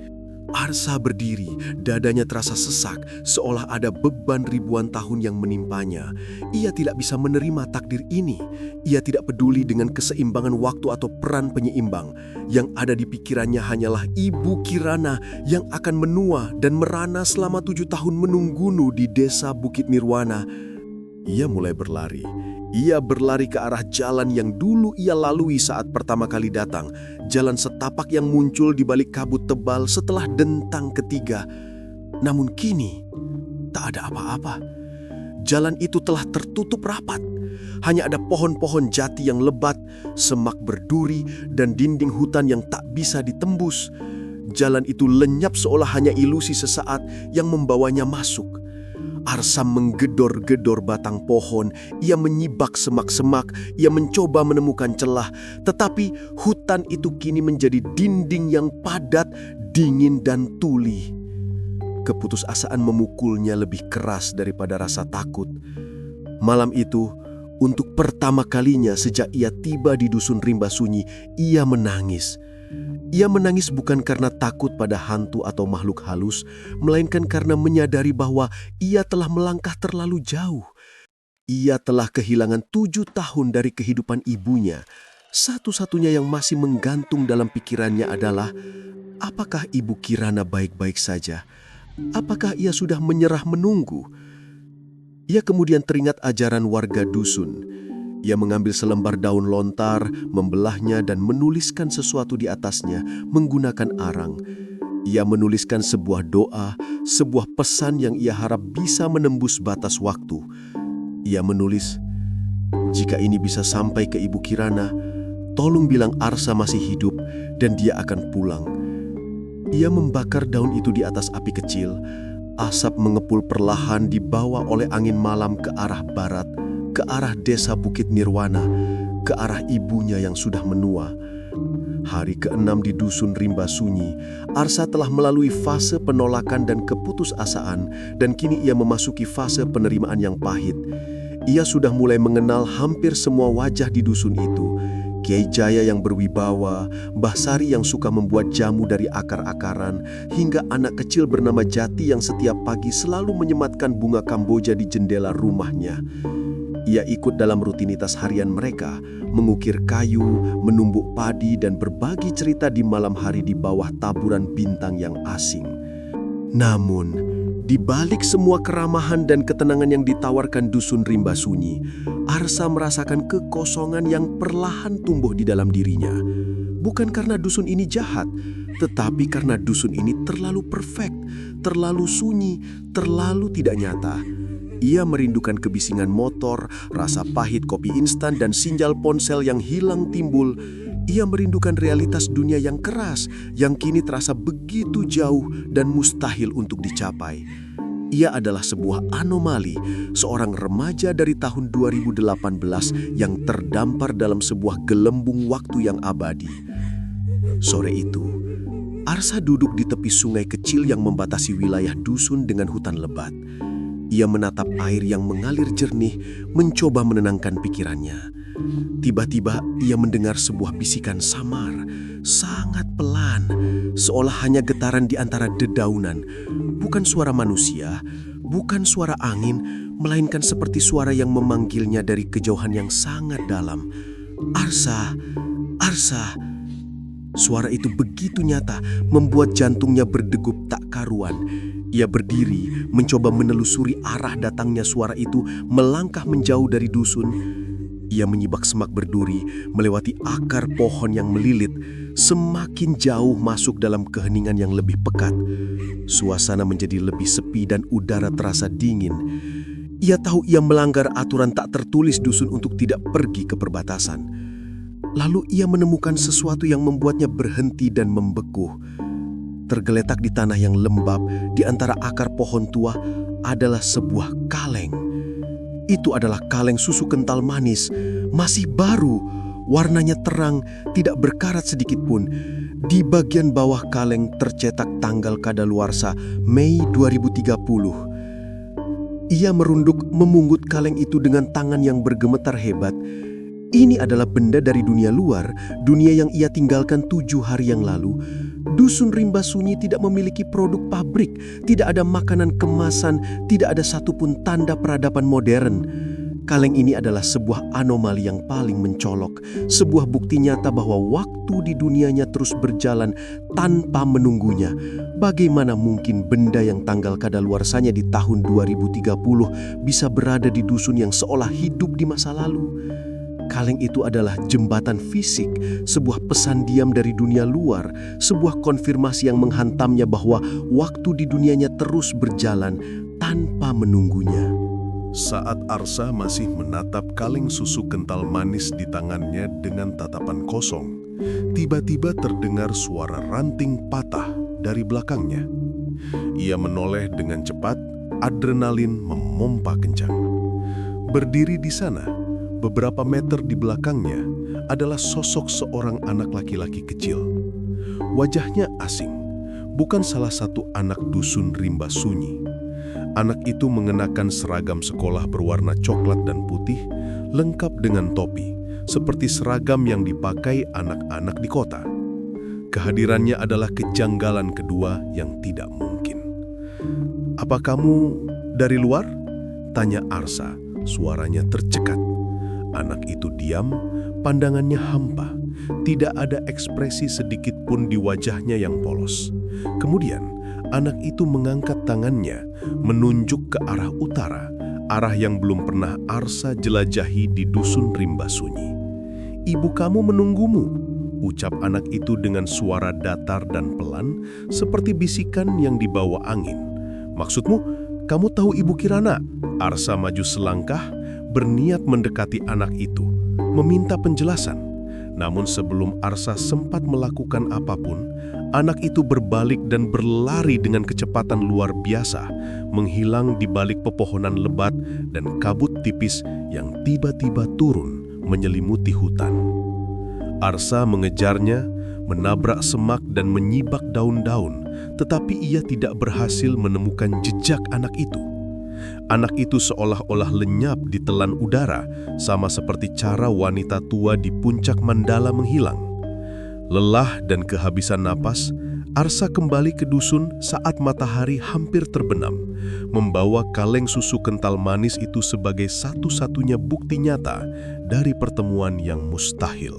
Arsa berdiri, dadanya terasa sesak, seolah ada beban ribuan tahun yang menimpanya. Ia tidak bisa menerima takdir ini. Ia tidak peduli dengan keseimbangan waktu atau peran penyeimbang. Yang ada di pikirannya hanyalah Ibu Kirana yang akan menua dan merana selama 7 tahun menunggunu di desa Bukit Nirwana. Ia mulai berlari. Ia berlari ke arah jalan yang dulu ia lalui saat pertama kali datang. Jalan setapak yang muncul di balik kabut tebal setelah dentang ketiga. Namun kini, tak ada apa-apa. Jalan itu telah tertutup rapat. Hanya ada pohon-pohon jati yang lebat, semak berduri, dan dinding hutan yang tak bisa ditembus. Jalan itu lenyap seolah hanya ilusi sesaat yang membawanya masuk. Arsa menggedor-gedor batang pohon, ia menyibak semak-semak, ia mencoba menemukan celah, tetapi hutan itu kini menjadi dinding yang padat, dingin dan tuli. Keputusasaan memukulnya lebih keras daripada rasa takut. Malam itu, untuk pertama kalinya sejak ia tiba di dusun Rimba Sunyi, ia menangis. Ia menangis bukan karena takut pada hantu atau makhluk halus, melainkan karena menyadari bahwa ia telah melangkah terlalu jauh. Ia telah kehilangan 7 tahun dari kehidupan ibunya. Satu-satunya yang masih menggantung dalam pikirannya adalah, apakah Ibu Kirana baik-baik saja? Apakah ia sudah menyerah menunggu? Ia kemudian teringat ajaran warga dusun. Ia mengambil selembar daun lontar, membelahnya dan menuliskan sesuatu di atasnya menggunakan arang. Ia menuliskan sebuah doa, sebuah pesan yang ia harap bisa menembus batas waktu. Ia menulis, "Jika ini bisa sampai ke Ibu Kirana, tolong bilang Arsa masih hidup dan dia akan pulang." Ia membakar daun itu di atas api kecil. Asap mengepul perlahan dibawa oleh angin malam ke arah barat, ke arah desa Bukit Nirwana, ke arah ibunya yang sudah menua. Hari ke-6 di dusun Rimba Sunyi, Arsa telah melalui fase penolakan dan keputusasaan, dan kini ia memasuki fase penerimaan yang pahit. Ia sudah mulai mengenal hampir semua wajah di dusun itu. Kiai Jaya yang berwibawa, Mbah Sari yang suka membuat jamu dari akar-akaran, hingga anak kecil bernama Jati yang setiap pagi selalu menyematkan bunga kamboja di jendela rumahnya. Ia ikut dalam rutinitas harian mereka, mengukir kayu, menumbuk padi, dan berbagi cerita di malam hari di bawah taburan bintang yang asing. Namun, di balik semua keramahan dan ketenangan yang ditawarkan dusun Rimba Sunyi, Arsa merasakan kekosongan yang perlahan tumbuh di dalam dirinya. Bukan karena dusun ini jahat, tetapi karena dusun ini terlalu perfect, terlalu sunyi, terlalu tidak nyata. Ia merindukan kebisingan motor, rasa pahit kopi instan, dan sinjal ponsel yang hilang timbul. Ia merindukan realitas dunia yang keras, yang kini terasa begitu jauh dan mustahil untuk dicapai. Ia adalah sebuah anomali, seorang remaja dari tahun 2018 yang terdampar dalam sebuah gelembung waktu yang abadi. Sore itu, Arsa duduk di tepi sungai kecil yang membatasi wilayah dusun dengan hutan lebat. Ia menatap air yang mengalir jernih, mencoba menenangkan pikirannya. Tiba-tiba ia mendengar sebuah bisikan samar, sangat pelan, seolah hanya getaran di antara dedaunan. Bukan suara manusia, bukan suara angin, melainkan seperti suara yang memanggilnya dari kejauhan yang sangat dalam. "Arsa, Arsa." Suara itu begitu nyata, membuat jantungnya berdegup tak karuan. Ia berdiri, mencoba menelusuri arah datangnya suara itu, melangkah menjauh dari dusun. Ia menyibak semak berduri, melewati akar pohon yang melilit, semakin jauh masuk dalam keheningan yang lebih pekat. Suasana menjadi lebih sepi dan udara terasa dingin. Ia tahu ia melanggar aturan tak tertulis dusun untuk tidak pergi ke perbatasan. Lalu ia menemukan sesuatu yang membuatnya berhenti dan membeku. Tergeletak di tanah yang lembab di antara akar pohon tua adalah sebuah kaleng. Itu adalah kaleng susu kental manis, masih baru, warnanya terang, tidak berkarat sedikit pun. Di bagian bawah kaleng tercetak tanggal kadaluarsa Mei 2030. Ia merunduk memungut kaleng itu dengan tangan yang bergemetar hebat. Ini adalah benda dari dunia luar, dunia yang ia tinggalkan 7 hari yang lalu. Dusun Rimba Sunyi tidak memiliki produk pabrik, tidak ada makanan kemasan, tidak ada satupun tanda peradaban modern. Kaleng ini adalah sebuah anomali yang paling mencolok, sebuah bukti nyata bahwa waktu di dunianya terus berjalan tanpa menunggunya. Bagaimana mungkin benda yang tanggal kadaluarsanya di tahun 2030 bisa berada di dusun yang seolah hidup di masa lalu? Kaleng itu adalah jembatan fisik, sebuah pesan diam dari dunia luar, sebuah konfirmasi yang menghantamnya bahwa waktu di dunianya terus berjalan tanpa menunggunya. Saat Arsa masih menatap kaleng susu kental manis di tangannya dengan tatapan kosong, tiba-tiba terdengar suara ranting patah dari belakangnya. Ia menoleh dengan cepat, adrenalin memompa kencang. Berdiri di sana, beberapa meter di belakangnya adalah sosok seorang anak laki-laki kecil. Wajahnya asing, bukan salah satu anak dusun Rimba Sunyi. Anak itu mengenakan seragam sekolah berwarna coklat dan putih, lengkap dengan topi, seperti seragam yang dipakai anak-anak di kota. Kehadirannya adalah kejanggalan kedua yang tidak mungkin. "Apa kamu dari luar?" tanya Arsa, suaranya tercekat. Anak itu diam, pandangannya hampa, tidak ada ekspresi sedikit pun di wajahnya yang polos. Kemudian, anak itu mengangkat tangannya, menunjuk ke arah utara, arah yang belum pernah Arsa jelajahi di dusun Rimba Sunyi. "Ibu kamu menunggumu," ucap anak itu dengan suara datar dan pelan, seperti bisikan yang dibawa angin. "Maksudmu, kamu tahu Ibu Kirana?" Arsa maju selangkah, berniat mendekati anak itu, meminta penjelasan. Namun sebelum Arsa sempat melakukan apapun, anak itu berbalik dan berlari dengan kecepatan luar biasa, menghilang di balik pepohonan lebat dan kabut tipis yang tiba-tiba turun menyelimuti hutan. Arsa mengejarnya, menabrak semak dan menyibak daun-daun, tetapi ia tidak berhasil menemukan jejak anak itu. Anak itu seolah-olah lenyap di telan udara, sama seperti cara wanita tua di puncak Mandala menghilang. Lelah dan kehabisan napas, Arsa kembali ke dusun saat matahari hampir terbenam, membawa kaleng susu kental manis itu sebagai satu-satunya bukti nyata dari pertemuan yang mustahil.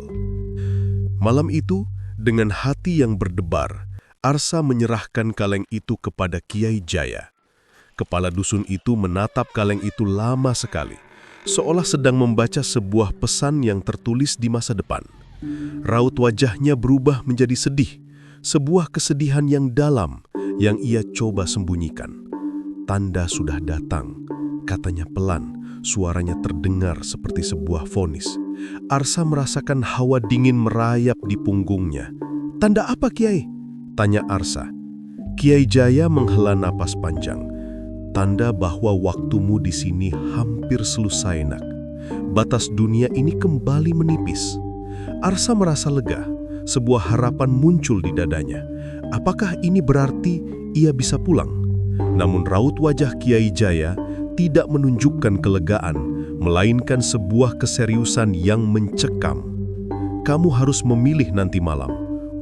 Malam itu, dengan hati yang berdebar, Arsa menyerahkan kaleng itu kepada Kiai Jaya. Kepala dusun itu menatap kaleng itu lama sekali, seolah sedang membaca sebuah pesan yang tertulis di masa depan. Raut wajahnya berubah menjadi sedih, sebuah kesedihan yang dalam yang ia coba sembunyikan. "Tanda sudah datang," katanya pelan, suaranya terdengar seperti sebuah vonis. Arsa merasakan hawa dingin merayap di punggungnya. "Tanda apa, Kiai?" tanya Arsa. Kiai Jaya menghela napas panjang. "Tanda bahwa waktumu di sini hampir selesai, nak. Batas dunia ini kembali menipis." Arsa merasa lega, sebuah harapan muncul di dadanya. Apakah ini berarti ia bisa pulang? Namun raut wajah Kiai Jaya tidak menunjukkan kelegaan, melainkan sebuah keseriusan yang mencekam. "Kamu harus memilih nanti malam,"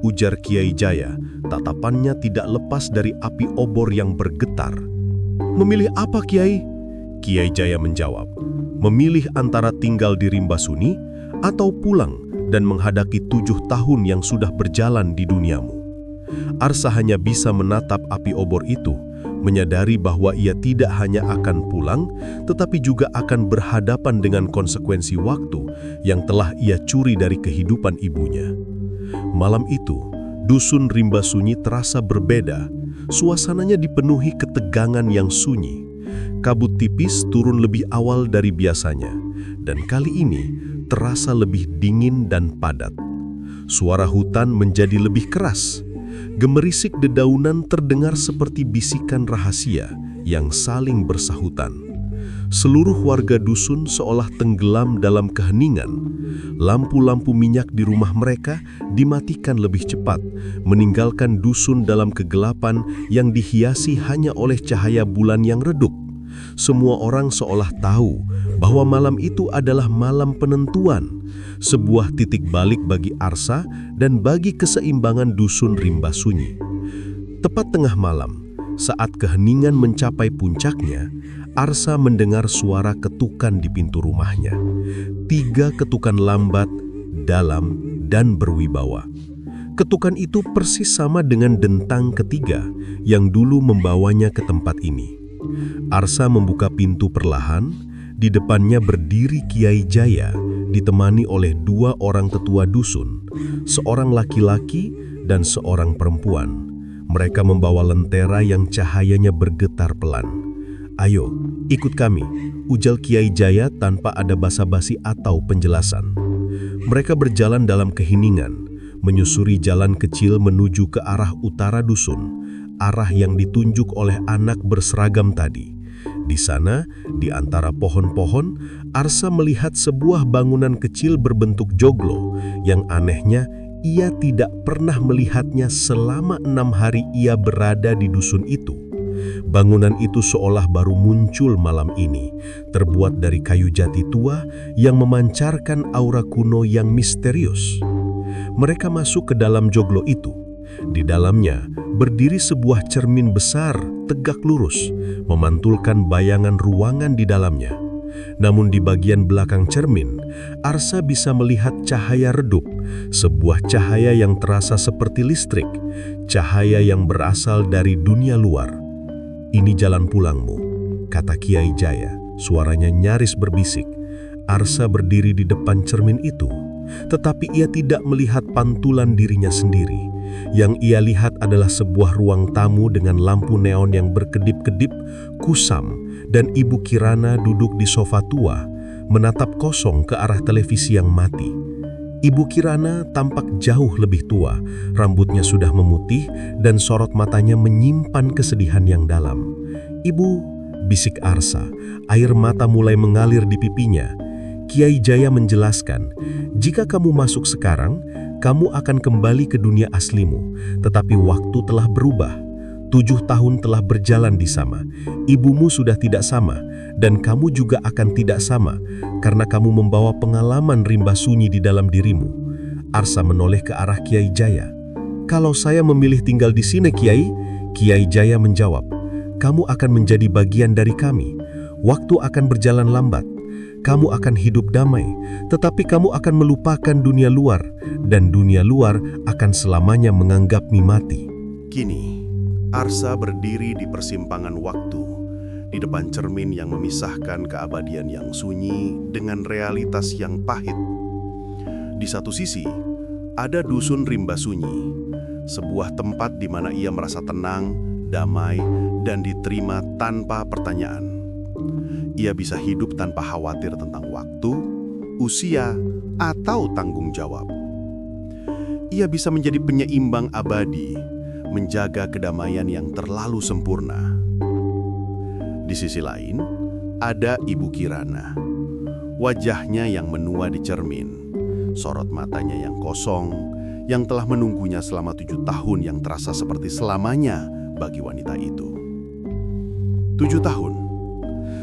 ujar Kiai Jaya, tatapannya tidak lepas dari api obor yang bergetar. "Memilih apa, Kiai?" Kiai Jaya menjawab, "Memilih antara tinggal di Rimbasuni atau pulang dan menghadapi 7 tahun yang sudah berjalan di duniamu." Arsa hanya bisa menatap api obor itu, menyadari bahwa ia tidak hanya akan pulang, tetapi juga akan berhadapan dengan konsekuensi waktu yang telah ia curi dari kehidupan ibunya. Malam itu, dusun Rimbasuni terasa berbeda. Suasananya dipenuhi ketegangan yang sunyi. Kabut tipis turun lebih awal dari biasanya, dan kali ini terasa lebih dingin dan padat. Suara hutan menjadi lebih keras. Gemerisik dedaunan terdengar seperti bisikan rahasia yang saling bersahutan. Seluruh warga dusun seolah tenggelam dalam keheningan. Lampu-lampu minyak di rumah mereka dimatikan lebih cepat, meninggalkan dusun dalam kegelapan yang dihiasi hanya oleh cahaya bulan yang redup. Semua orang seolah tahu bahwa malam itu adalah malam penentuan, sebuah titik balik bagi Arsa dan bagi keseimbangan dusun Rimbasuni. Tepat tengah malam, saat keheningan mencapai puncaknya, Arsa mendengar suara ketukan di pintu rumahnya. 3 ketukan lambat, dalam, dan berwibawa. Ketukan itu persis sama dengan dentang ketiga yang dulu membawanya ke tempat ini. Arsa membuka pintu perlahan. Di depannya berdiri Kiai Jaya, ditemani oleh 2 orang tetua dusun, seorang laki-laki dan seorang perempuan. Mereka membawa lentera yang cahayanya bergetar pelan. "Ayo, ikut kami," ujar Kiai Jaya tanpa ada basa-basi atau penjelasan. Mereka berjalan dalam keheningan, menyusuri jalan kecil menuju ke arah utara dusun, arah yang ditunjuk oleh anak berseragam tadi. Di sana, di antara pohon-pohon, Arsa melihat sebuah bangunan kecil berbentuk joglo yang anehnya ia tidak pernah melihatnya selama 6 hari ia berada di dusun itu. Bangunan itu seolah baru muncul malam ini, terbuat dari kayu jati tua yang memancarkan aura kuno yang misterius. Mereka masuk ke dalam joglo itu. Di dalamnya berdiri sebuah cermin besar, tegak lurus, memantulkan bayangan ruangan di dalamnya. Namun di bagian belakang cermin, Arsa bisa melihat cahaya redup, sebuah cahaya yang terasa seperti listrik, cahaya yang berasal dari dunia luar. "Ini jalan pulangmu," kata Kiai Jaya, suaranya nyaris berbisik. Arsa berdiri di depan cermin itu, tetapi ia tidak melihat pantulan dirinya sendiri. Yang ia lihat adalah sebuah ruang tamu dengan lampu neon yang berkedip-kedip, kusam, dan Ibu Kirana duduk di sofa tua, menatap kosong ke arah televisi yang mati. Ibu Kirana tampak jauh lebih tua, rambutnya sudah memutih dan sorot matanya menyimpan kesedihan yang dalam. "Ibu," bisik Arsa, air mata mulai mengalir di pipinya. Kiai Jaya menjelaskan, "Jika kamu masuk sekarang, kamu akan kembali ke dunia aslimu, tetapi waktu telah berubah. 7 tahun telah berjalan di sana. Ibumu sudah tidak sama, dan kamu juga akan tidak sama, karena kamu membawa pengalaman Rimbasuni di dalam dirimu." Arsa menoleh ke arah Kiai Jaya. "Kalau saya memilih tinggal di sini, Kiai," Kiai Jaya menjawab, "kamu akan menjadi bagian dari kami. Waktu akan berjalan lambat. Kamu akan hidup damai, tetapi kamu akan melupakan dunia luar, dan dunia luar akan selamanya menganggapmu mati." Kini, Arsa berdiri di persimpangan waktu, di depan cermin yang memisahkan keabadian yang sunyi dengan realitas yang pahit. Di satu sisi, ada dusun Rimbasuni, sebuah tempat di mana ia merasa tenang, damai, dan diterima tanpa pertanyaan. Ia bisa hidup tanpa khawatir tentang waktu, usia, atau tanggung jawab. Ia bisa menjadi penyeimbang abadi, menjaga kedamaian yang terlalu sempurna. Di sisi lain, ada Ibu Kirana. Wajahnya yang menua di cermin, sorot matanya yang kosong, yang telah menunggunya selama 7 tahun yang terasa seperti selamanya bagi wanita itu. 7 tahun.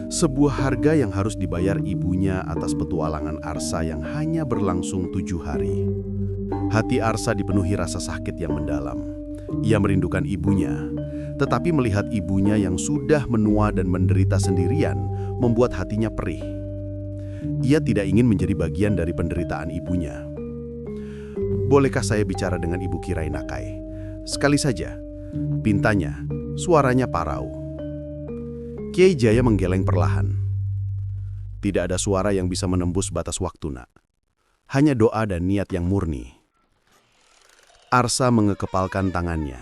Sebuah harga yang harus dibayar ibunya atas petualangan Arsa yang hanya berlangsung 7 hari. Hati Arsa dipenuhi rasa sakit yang mendalam. Ia merindukan ibunya, tetapi melihat ibunya yang sudah menua dan menderita sendirian membuat hatinya perih. Ia tidak ingin menjadi bagian dari penderitaan ibunya. "Bolehkah saya bicara dengan Ibu Kirai Nakai? Sekali saja," pintanya, suaranya parau. Kiai Jaya menggeleng perlahan. Tidak ada suara yang bisa menembus batas waktu, Nak. Hanya doa dan niat yang murni. Arsa mengekepalkan tangannya,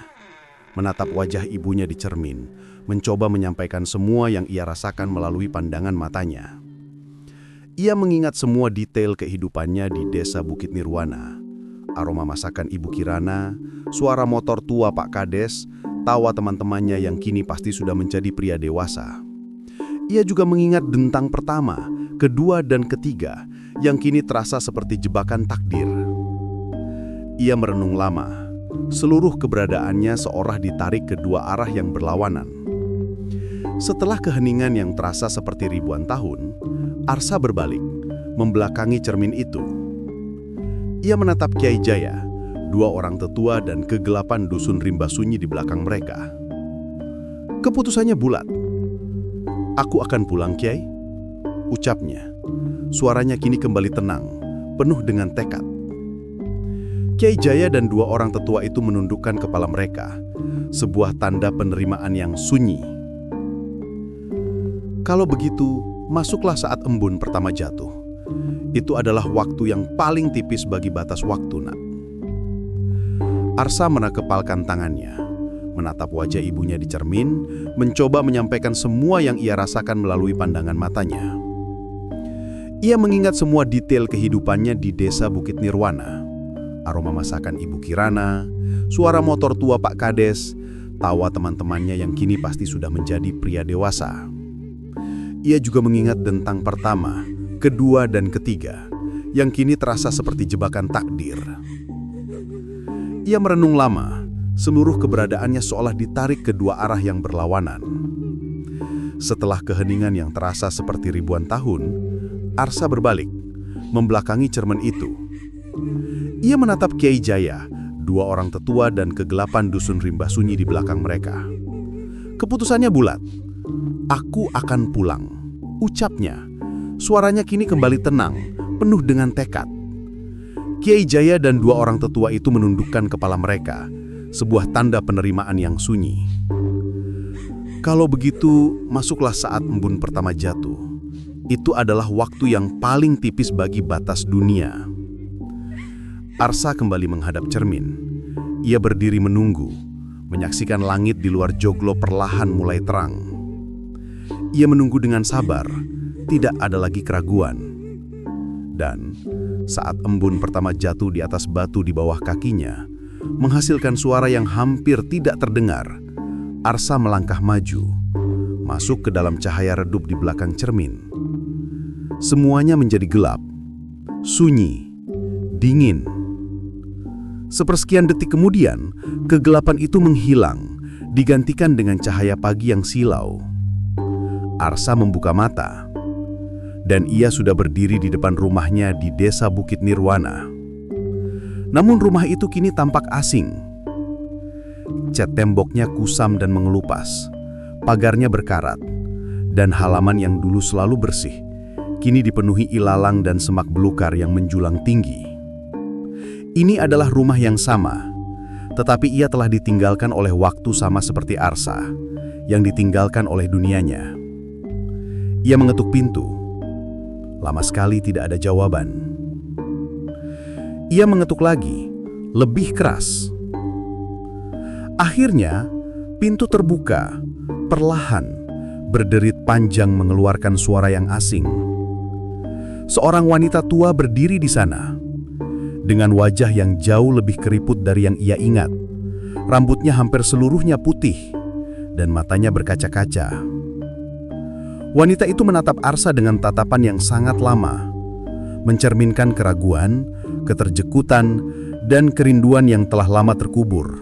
menatap wajah ibunya di cermin, mencoba menyampaikan semua yang ia rasakan melalui pandangan matanya. Ia mengingat semua detail kehidupannya di desa Bukit Nirwana. Aroma masakan Ibu Kirana, suara motor tua Pak Kades, tawa teman-temannya yang kini pasti sudah menjadi pria dewasa. Ia juga mengingat dentang pertama, kedua, dan ketiga yang kini terasa seperti jebakan takdir. Ia merenung lama. Seluruh keberadaannya seolah ditarik ke dua arah yang berlawanan. Setelah keheningan yang terasa seperti ribuan tahun, Arsa berbalik, membelakangi cermin itu. Ia menatap Kiai Jaya, dua orang tetua dan kegelapan dusun rimba sunyi di belakang mereka. Keputusannya bulat. "Aku akan pulang, Kiai," ucapnya. Suaranya kini kembali tenang, penuh dengan tekad. Kiai Jaya dan dua orang tetua itu menundukkan kepala mereka, sebuah tanda penerimaan yang sunyi. "Kalau begitu, masuklah saat embun pertama jatuh. Itu adalah waktu yang paling tipis bagi batas waktu, Nak." Arsa menakepalkan tangannya, menatap wajah ibunya di cermin, mencoba menyampaikan semua yang ia rasakan melalui pandangan matanya. Ia mengingat semua detail kehidupannya di desa Bukit Nirwana. Aroma masakan Ibu Kirana, suara motor tua Pak Kades, tawa teman-temannya yang kini pasti sudah menjadi pria dewasa. Ia juga mengingat dentang pertama, kedua, dan ketiga, yang kini terasa seperti jebakan takdir. Ia merenung lama, seluruh keberadaannya seolah ditarik ke dua arah yang berlawanan. Setelah keheningan yang terasa seperti ribuan tahun, Arsa berbalik, membelakangi cermin itu. Ia menatap Kiai Jaya, dua orang tetua dan kegelapan dusun rimba sunyi di belakang mereka. Keputusannya bulat. "Aku akan pulang," ucapnya. Suaranya kini kembali tenang, penuh dengan tekad. Kiai Jaya dan dua orang tetua itu menundukkan kepala mereka, sebuah tanda penerimaan yang sunyi. "Kalau begitu, masuklah saat embun pertama jatuh. Itu adalah waktu yang paling tipis bagi batas dunia." Arsa kembali menghadap cermin. Ia berdiri menunggu, menyaksikan langit di luar joglo perlahan mulai terang. Ia menunggu dengan sabar, tidak ada lagi keraguan. Dan saat embun pertama jatuh di atas batu di bawah kakinya, menghasilkan suara yang hampir tidak terdengar, Arsa melangkah maju, masuk ke dalam cahaya redup di belakang cermin. Semuanya menjadi gelap, sunyi, dingin. Sepersekian detik kemudian, kegelapan itu menghilang, digantikan dengan cahaya pagi yang silau. Arsa membuka mata, dan ia sudah berdiri di depan rumahnya di desa Bukit Nirwana. Namun rumah itu kini tampak asing. Cat temboknya kusam dan mengelupas, pagarnya berkarat, dan halaman yang dulu selalu bersih, kini dipenuhi ilalang dan semak belukar yang menjulang tinggi. Ini adalah rumah yang sama, tetapi ia telah ditinggalkan oleh waktu sama seperti Arsa, yang ditinggalkan oleh dunianya. Ia mengetuk pintu. Lama sekali tidak ada jawaban. Ia mengetuk lagi, lebih keras. Akhirnya, pintu terbuka, perlahan, berderit panjang mengeluarkan suara yang asing. Seorang wanita tua berdiri di sana, dengan wajah yang jauh lebih keriput dari yang ia ingat. Rambutnya hampir seluruhnya putih, dan matanya berkaca-kaca. Wanita itu menatap Arsa dengan tatapan yang sangat lama, mencerminkan keraguan, keterjekutan, dan kerinduan yang telah lama terkubur.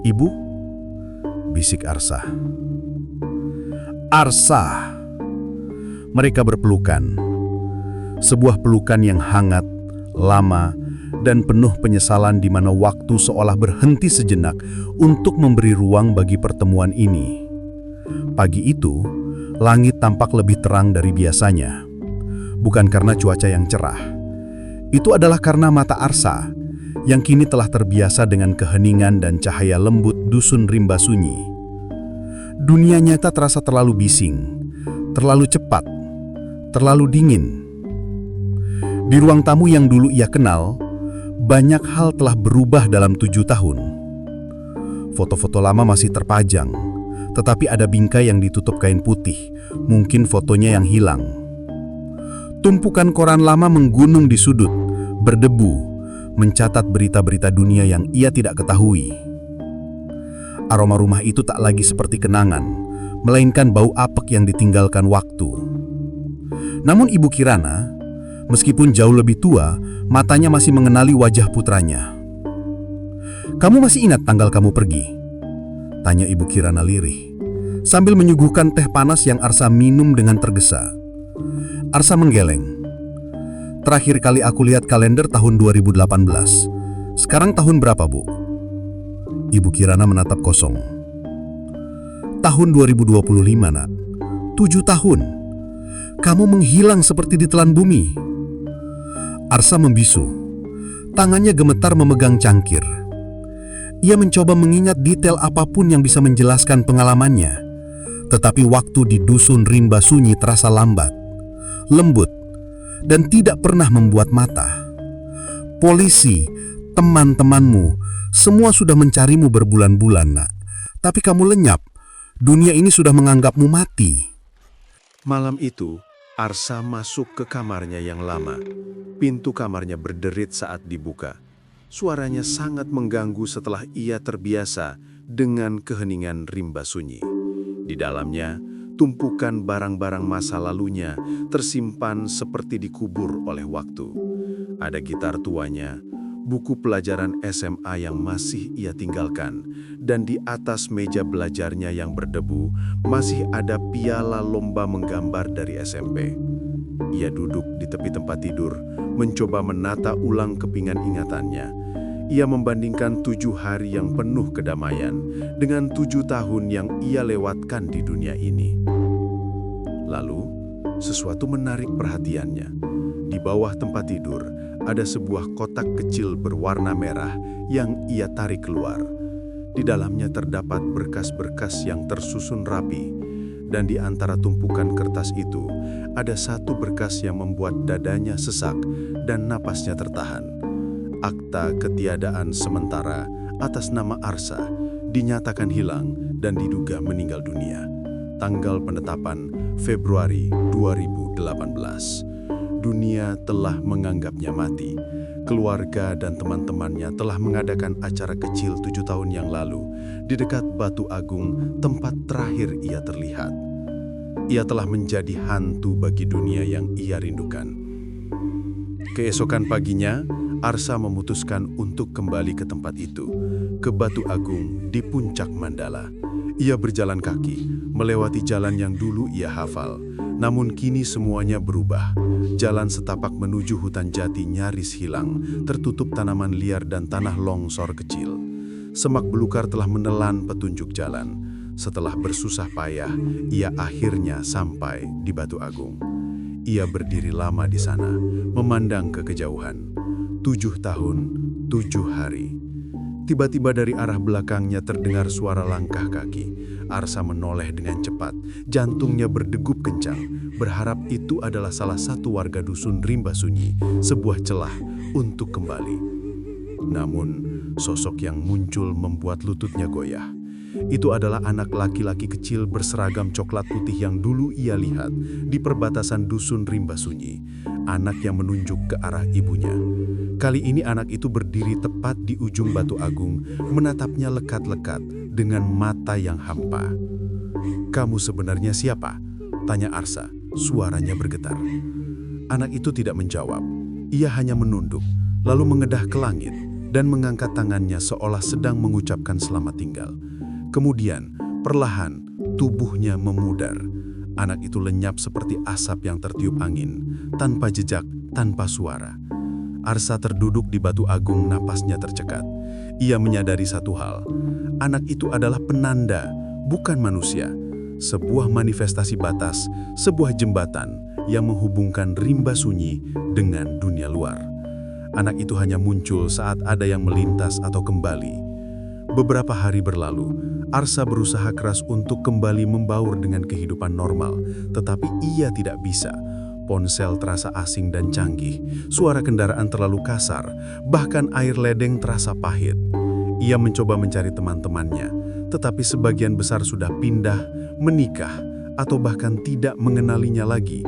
"Ibu?" bisik Arsa. Arsa. Mereka berpelukan. Sebuah pelukan yang hangat, lama, dan penuh penyesalan di mana waktu seolah berhenti sejenak untuk memberi ruang bagi pertemuan ini. Pagi itu, langit tampak lebih terang dari biasanya. Bukan karena cuaca yang cerah. Itu adalah karena mata Arsa yang kini telah terbiasa dengan keheningan dan cahaya lembut dusun rimba sunyi. Dunia nyata terasa terlalu bising, terlalu cepat, terlalu dingin. Di ruang tamu yang dulu ia kenal, banyak hal telah berubah dalam 7 tahun. Foto-foto lama masih terpajang, tetapi ada bingkai yang ditutup kain putih, mungkin fotonya yang hilang. Tumpukan koran lama menggunung di sudut, berdebu, mencatat berita-berita dunia yang ia tidak ketahui. Aroma rumah itu tak lagi seperti kenangan, melainkan bau apek yang ditinggalkan waktu. Namun Ibu Kirana, meskipun jauh lebih tua, matanya masih mengenali wajah putranya. "Kamu masih ingat tanggal kamu pergi?" tanya Ibu Kirana lirih, sambil menyuguhkan teh panas yang Arsa minum dengan tergesa. Arsa menggeleng. "Terakhir kali aku lihat kalender tahun 2018. Sekarang tahun berapa, Bu?" Ibu Kirana menatap kosong. "Tahun 2025, Nak. 7 tahun. Kamu menghilang seperti ditelan bumi." Arsa membisu. Tangannya gemetar memegang cangkir. Ia mencoba mengingat detail apapun yang bisa menjelaskan pengalamannya. Tetapi waktu di dusun rimba sunyi terasa lambat, lembut, dan tidak pernah membuat mata. Polisi, teman-temanmu, semua sudah mencarimu berbulan-bulan, Nak. Tapi kamu lenyap. Dunia ini sudah menganggapmu mati. Malam itu, Arsa masuk ke kamarnya yang lama. Pintu kamarnya berderit saat dibuka. Suaranya sangat mengganggu setelah ia terbiasa dengan keheningan rimba sunyi. Di dalamnya, tumpukan barang-barang masa lalunya tersimpan seperti dikubur oleh waktu. Ada gitar tuanya, buku pelajaran SMA yang masih ia tinggalkan, dan di atas meja belajarnya yang berdebu masih ada piala lomba menggambar dari SMP. Ia duduk di tepi tempat tidur, mencoba menata ulang kepingan ingatannya. Ia membandingkan 7 hari yang penuh kedamaian dengan 7 tahun yang ia lewatkan di dunia ini. Lalu, sesuatu menarik perhatiannya. Di bawah tempat tidur, ada sebuah kotak kecil berwarna merah yang ia tarik keluar. Di dalamnya terdapat berkas-berkas yang tersusun rapi, dan di antara tumpukan kertas itu, ada satu berkas yang membuat dadanya sesak dan napasnya tertahan. Akta ketiadaan sementara atas nama Arsa dinyatakan hilang dan diduga meninggal dunia. Tanggal penetapan Februari 2018. Dunia telah menganggapnya mati. Keluarga dan teman-temannya telah mengadakan acara kecil 7 tahun yang lalu di dekat Batu Agung, tempat terakhir ia terlihat. Ia telah menjadi hantu bagi dunia yang ia rindukan. Keesokan paginya, Arsa memutuskan untuk kembali ke tempat itu, ke Batu Agung di puncak Mandala. Ia berjalan kaki, melewati jalan yang dulu ia hafal. Namun kini semuanya berubah. Jalan setapak menuju hutan jati nyaris hilang, tertutup tanaman liar dan tanah longsor kecil. Semak belukar telah menelan petunjuk jalan. Setelah bersusah payah, ia akhirnya sampai di Batu Agung. Ia berdiri lama di sana, memandang ke kejauhan. 7 tahun, 7 hari. Tiba-tiba dari arah belakangnya terdengar suara langkah kaki. Arsa menoleh dengan cepat, jantungnya berdegup kencang, berharap itu adalah salah satu warga dusun rimba sunyi, sebuah celah untuk kembali. Namun, sosok yang muncul membuat lututnya goyah. Itu adalah anak laki-laki kecil berseragam coklat putih yang dulu ia lihat di perbatasan dusun rimba sunyi, anak yang menunjuk ke arah ibunya. Kali ini anak itu berdiri tepat di ujung Batu Agung, menatapnya lekat-lekat dengan mata yang hampa. "Kamu sebenarnya siapa?" tanya Arsa, suaranya bergetar. Anak itu tidak menjawab. Ia hanya menunduk, lalu mengedah ke langit dan mengangkat tangannya seolah sedang mengucapkan selamat tinggal. Kemudian, perlahan, tubuhnya memudar. Anak itu lenyap seperti asap yang tertiup angin, tanpa jejak, tanpa suara. Arsa terduduk di batu agung, napasnya tercekat. Ia menyadari satu hal, anak itu adalah penanda, bukan manusia. Sebuah manifestasi batas, sebuah jembatan yang menghubungkan rimba sunyi dengan dunia luar. Anak itu hanya muncul saat ada yang melintas atau kembali. Beberapa hari berlalu, Arsa berusaha keras untuk kembali membaur dengan kehidupan normal, tetapi ia tidak bisa. Ponsel terasa asing dan canggih, suara kendaraan terlalu kasar, bahkan air ledeng terasa pahit. Ia mencoba mencari teman-temannya, tetapi sebagian besar sudah pindah, menikah, atau bahkan tidak mengenalinya lagi.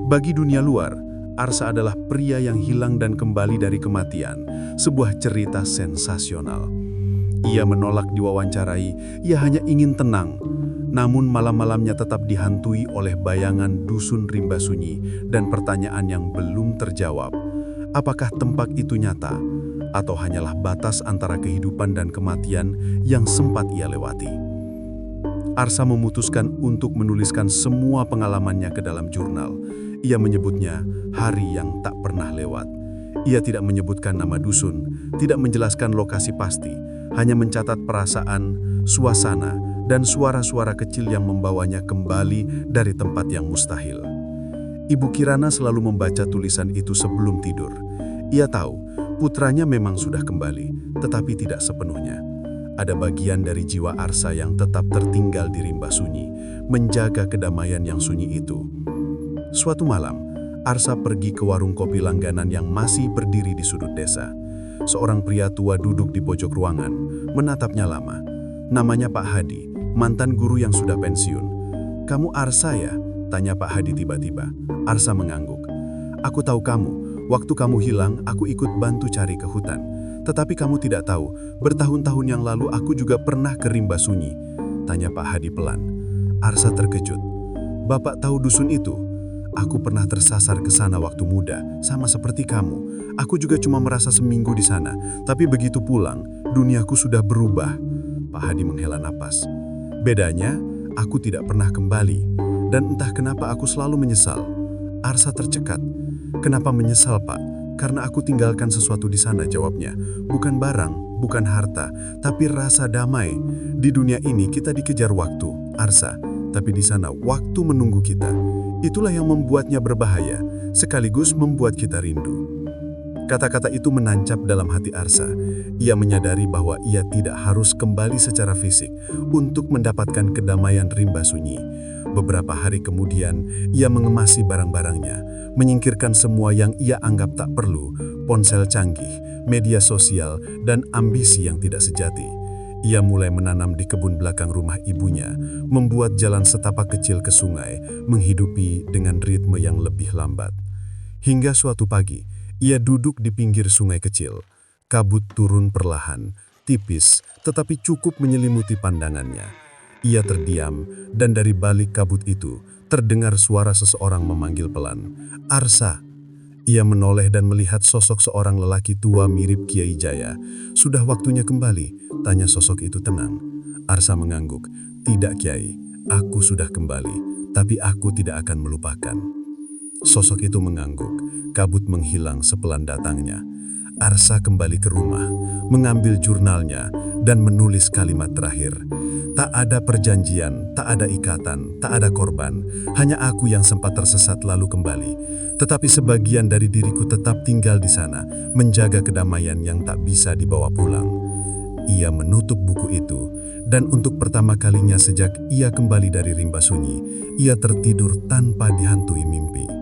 Bagi dunia luar, Arsa adalah pria yang hilang dan kembali dari kematian, sebuah cerita sensasional. Ia menolak diwawancarai, ia hanya ingin tenang. Namun malam-malamnya tetap dihantui oleh bayangan dusun rimba sunyi dan pertanyaan yang belum terjawab. Apakah tempat itu nyata? Atau hanyalah batas antara kehidupan dan kematian yang sempat ia lewati? Arsa memutuskan untuk menuliskan semua pengalamannya ke dalam jurnal. Ia menyebutnya hari yang tak pernah lewat. Ia tidak menyebutkan nama dusun, tidak menjelaskan lokasi pasti, hanya mencatat perasaan, suasana, dan suara-suara kecil yang membawanya kembali dari tempat yang mustahil. Ibu Kirana selalu membaca tulisan itu sebelum tidur. Ia tahu putranya memang sudah kembali, tetapi tidak sepenuhnya. Ada bagian dari jiwa Arsa yang tetap tertinggal di rimba sunyi, menjaga kedamaian yang sunyi itu. Suatu malam, Arsa pergi ke warung kopi langganan yang masih berdiri di sudut desa. Seorang pria tua duduk di pojok ruangan, menatapnya lama. Namanya Pak Hadi, mantan guru yang sudah pensiun. "Kamu Arsa ya?" tanya Pak Hadi tiba-tiba. Arsa mengangguk. "Aku tahu kamu. Waktu kamu hilang, aku ikut bantu cari ke hutan. Tetapi kamu tidak tahu, bertahun-tahun yang lalu aku juga pernah ke rimba sunyi," tanya Pak Hadi pelan. Arsa terkejut. "Bapak tahu dusun itu? Aku pernah tersasar ke sana waktu muda, sama seperti kamu. Aku juga cuma merasa seminggu di sana, tapi begitu pulang, duniaku sudah berubah." Pak Hadi menghela napas. "Bedanya, aku tidak pernah kembali, dan entah kenapa aku selalu menyesal." Arsa tercekat. "Kenapa menyesal, Pak?" "Karena aku tinggalkan sesuatu di sana," jawabnya. "Bukan barang, bukan harta, tapi rasa damai. Di dunia ini kita dikejar waktu, Arsa, tapi di sana waktu menunggu kita. Itulah yang membuatnya berbahaya, sekaligus membuat kita rindu." Kata-kata itu menancap dalam hati Arsa. Ia menyadari bahwa ia tidak harus kembali secara fisik untuk mendapatkan kedamaian rimba sunyi. Beberapa hari kemudian, ia mengemasi barang-barangnya, menyingkirkan semua yang ia anggap tak perlu, ponsel canggih, media sosial, dan ambisi yang tidak sejati. Ia mulai menanam di kebun belakang rumah ibunya, membuat jalan setapak kecil ke sungai, menghidupi dengan ritme yang lebih lambat. Hingga suatu pagi, ia duduk di pinggir sungai kecil. Kabut turun perlahan, tipis, tetapi cukup menyelimuti pandangannya. Ia terdiam, dan dari balik kabut itu, terdengar suara seseorang memanggil pelan, "Arsa." Ia menoleh dan melihat sosok seorang lelaki tua mirip Kiai Jaya. "Sudah waktunya kembali?" tanya sosok itu tenang. Arsa mengangguk. "Tidak, Kiai, aku sudah kembali, tapi aku tidak akan melupakan." Sosok itu mengangguk, kabut menghilang sepelan datangnya. Arsa kembali ke rumah, mengambil jurnalnya, dan menulis kalimat terakhir. "Tak ada perjanjian, tak ada ikatan, tak ada korban. Hanya aku yang sempat tersesat lalu kembali. Tetapi sebagian dari diriku tetap tinggal di sana, menjaga kedamaian yang tak bisa dibawa pulang." Ia menutup buku itu, dan untuk pertama kalinya sejak ia kembali dari rimba sunyi, ia tertidur tanpa dihantui mimpi.